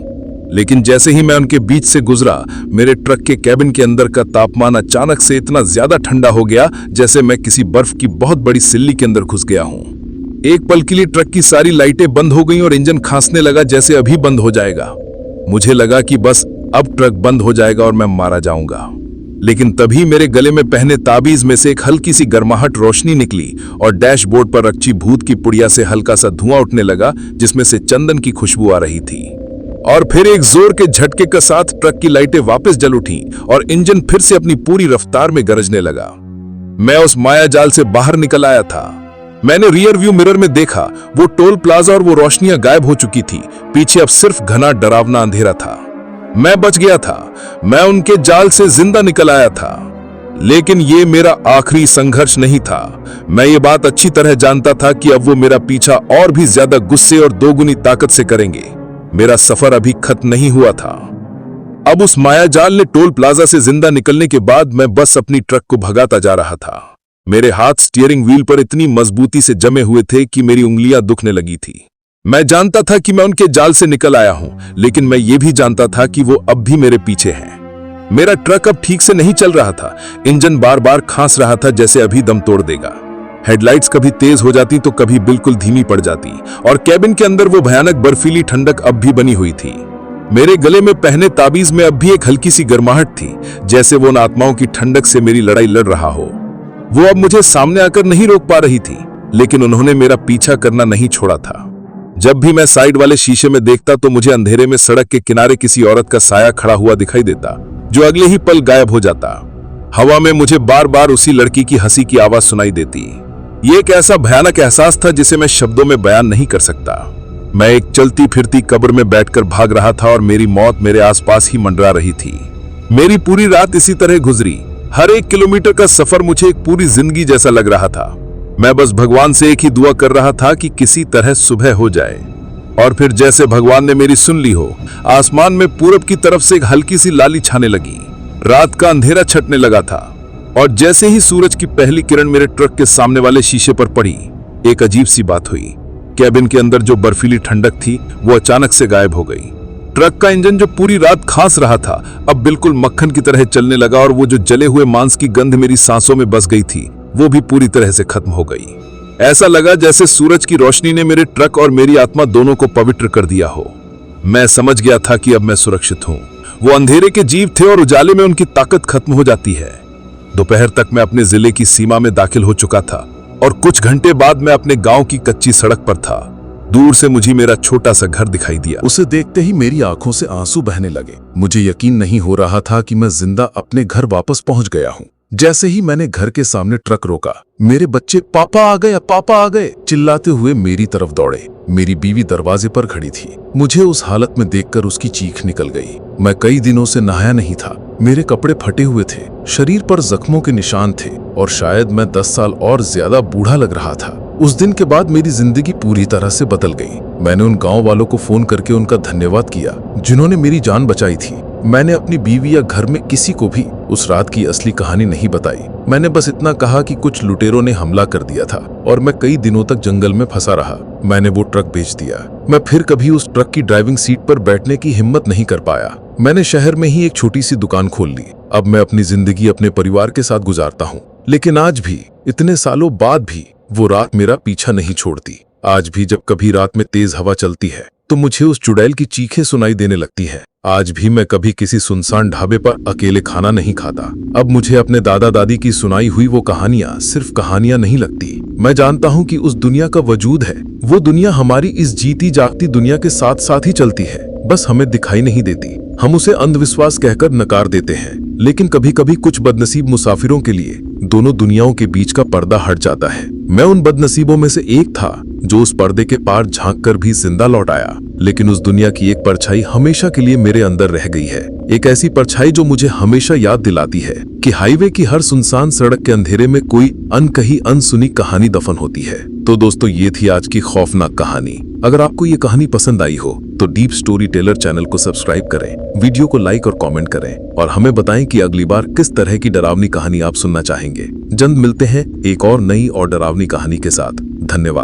लेकिन जैसे ही मैं उनके बीच से गुजरा, मेरे ट्रक के कैबिन के अंदर का तापमान अचानक से इतना ज्यादा ठंडा हो गया जैसे मैं किसी बर्फ की बहुत बड़ी सिल्ली के अंदर घुस गया हूं। एक पल के लिए ट्रक की सारी लाइटें बंद हो गईं और इंजन खांसने लगा जैसे अभी बंद हो जाएगा। मुझे लगा कि बस अब ट्रक बंद हो जाएगा और मैं मारा जाऊंगा। लेकिन तभी मेरे गले में पहने ताबीज में से एक हल्की सी गर्माहट रोशनी निकली और डैशबोर्ड पर रखी भूत की पुड़िया से हल्का सा धुआं उठने लगा, जिसमें से चंदन की खुशबू आ रही थी। और फिर एक जोर के झटके के साथ ट्रक की लाइटें वापस जल उठी और इंजन फिर से अपनी पूरी रफ्तार में गरजने लगा। मैं उस मायाजाल से बाहर निकल आया था। मैंने रियर व्यू मिरर में देखा, वो टोल प्लाजा और वो रोशनियां गायब हो चुकी थी। पीछे अब सिर्फ घना डरावना अंधेरा था। मैं बच गया था, मैं उनके जाल से जिंदा निकल आया था। लेकिन ये मेरा आखिरी संघर्ष नहीं था। मैं ये बात अच्छी तरह जानता था कि अब वो मेरा पीछा और भी ज्यादा गुस्से और दोगुनी ताकत से करेंगे। मेरा सफर अभी खत्म नहीं हुआ था। अब उस मायाजाल ने टोल प्लाजा से जिंदा निकलने के बाद मैं बस अपनी ट्रक को भगाता जा रहा था।
मेरे हाथ स्टीयरिंग व्हील पर इतनी मजबूती से जमे हुए थे कि मेरी उंगलियां दुखने लगी थी। मैं जानता था कि मैं उनके जाल से निकल आया हूं, लेकिन मैं ये भी जानता था कि वो अब भी मेरे पीछे हैं। मेरा ट्रक अब ठीक से नहीं चल रहा था। इंजन बार बार खांस रहा था जैसे अभी दम तोड़ देगा। हेडलाइट्स कभी तेज हो जाती तो कभी बिल्कुल धीमी पड़ जाती, और कैबिन के अंदर वो भयानक बर्फीली ठंडक अब भी बनी हुई थी। मेरे गले में पहने ताबीज में अब भी एक हल्की सी गर्माहट थी, जैसे वो उन आत्माओं की ठंडक से मेरी लड़ाई लड़ रहा हो। वो अब मुझे सामने आकर नहीं रोक पा रही थी, लेकिन उन्होंने मेरा पीछा करना नहीं छोड़ा था। जब भी मैं साइड वाले शीशे में देखता तो मुझे अंधेरे में सड़क के किनारे किसी औरत का साया खड़ा हुआ दिखाई देता, जो अगले ही पल गायब हो जाता। हवा में मुझे बार बार उसी लड़की की हंसी की आवाज सुनाई देती। ये एक ऐसा भयानक एहसास था जिसे मैं शब्दों में बयान नहीं कर सकता। मैं एक चलती फिरती कब्र में बैठकर भाग रहा था और मेरी मौत मेरे आसपास ही मंडरा रही थी। मेरी पूरी रात इसी तरह गुजरी। हर एक किलोमीटर का सफर मुझे एक पूरी जिंदगी जैसा लग रहा था। मैं बस भगवान से एक ही दुआ कर रहा था कि किसी तरह सुबह हो जाए। और फिर जैसे भगवान ने मेरी सुन ली हो, आसमान में पूरब की तरफ से एक हल्की सी लाली छाने लगी। रात का अंधेरा छटने लगा था, और जैसे ही सूरज की पहली किरण मेरे ट्रक के सामने वाले शीशे पर पड़ी, एक अजीब सी बात हुई। कैबिन के अंदर जो बर्फीली ठंडक थी वो अचानक से गायब हो गई। ट्रक का इंजन जो पूरी रात खांस रहा था, अब बिल्कुल मक्खन की तरह चलने लगा, और वो जो जले हुए मांस की गंध मेरी सांसों में बस गई थी, वो भी पूरी तरह से खत्म हो गई। ऐसा लगा जैसे सूरज की रोशनी ने मेरे ट्रक और मेरी आत्मा दोनों को पवित्र कर दिया हो। मैं समझ गया था कि अब मैं सुरक्षित हूं। वो अंधेरे के जीव थे और उजाले में उनकी ताकत खत्म हो जाती है। दोपहर तक मैं अपने जिले की सीमा में दाखिल हो चुका था, और कुछ घंटे बाद मैं अपने गांव की कच्ची सड़क पर था। दूर से मुझे मेरा छोटा सा घर दिखाई दिया।
उसे देखते ही मेरी आंखों से आंसू बहने लगे। मुझे यकीन नहीं हो रहा था कि मैं जिंदा अपने घर वापस पहुंच गया हूं। जैसे ही मैंने घर के सामने ट्रक रोका, मेरे बच्चे पापा आ गए, पापा आ गए चिल्लाते हुए मेरी तरफ दौड़े। मेरी बीवी दरवाजे पर खड़ी थी। मुझे उस हालत में देखकर उसकी चीख निकल गई। मैं कई दिनों से नहाया नहीं था। मेरे कपड़े फटे हुए थे, शरीर पर जख्मों के निशान थे, और शायद मैं 10 साल और ज्यादा बूढ़ा लग रहा था। उस दिन के बाद मेरी जिंदगी पूरी तरह से बदल गई। मैंने उन गांव वालों को फोन करके उनका धन्यवाद किया जिन्होंने मेरी जान बचाई थी। मैंने अपनी बीवी या घर में किसी को भी उस रात की असली कहानी नहीं बताई। मैंने बस इतना कहा कि कुछ लुटेरों ने हमला कर दिया था और मैं कई दिनों तक जंगल में फंसा रहा। मैंने वो ट्रक बेच दिया। मैं फिर कभी उस ट्रक की ड्राइविंग सीट पर बैठने की हिम्मत नहीं कर पाया। मैंने शहर में ही एक छोटी सी दुकान खोल ली। अब मैं अपनी जिंदगी अपने परिवार के साथ गुजारता हूँ। लेकिन आज भी, इतने सालों बाद भी, वो रात मेरा पीछा नहीं छोड़ती। आज भी जब कभी रात में तेज हवा चलती है तो मुझे उस चुड़ैल की चीखें सुनाई देने लगती है। आज भी मैं कभी किसी सुनसान ढाबे पर अकेले खाना नहीं खाता। अब मुझे अपने दादा दादी की सुनाई हुई वो कहानियां सिर्फ कहानियां नहीं लगती। मैं जानता हूं कि उस दुनिया का वजूद है। वो दुनिया हमारी इस जीती जागती दुनिया के साथ साथ ही चलती है, बस हमें दिखाई नहीं देती। हम उसे अंधविश्वास कहकर नकार देते हैं, लेकिन कभी कभी कुछ बदनसीब मुसाफिरों के लिए दोनों दुनियाओं के बीच का पर्दा हट जाता है। मैं उन बदनसीबों में से एक था जो उस पर्दे के पार झांककर भी जिंदा लौट आया। लेकिन उस दुनिया की एक परछाई हमेशा के लिए मेरे अंदर रह गई है। एक ऐसी परछाई जो मुझे हमेशा याद दिलाती है कि हाईवे की हर सुनसान सड़क के अंधेरे में कोई अनकही अनसुनी कहानी दफन होती है। तो दोस्तों, ये थी आज की खौफनाक कहानी। अगर आपको ये कहानी पसंद आई हो तो डीप स्टोरी टेलर चैनल को सब्सक्राइब करें, वीडियो को लाइक और कमेंट करें, और हमें बताएं कि अगली बार किस तरह की डरावनी कहानी आप सुनना चाहेंगे। जल्द मिलते हैं एक और नई और डरावनी कहानी के साथ। धन्यवाद।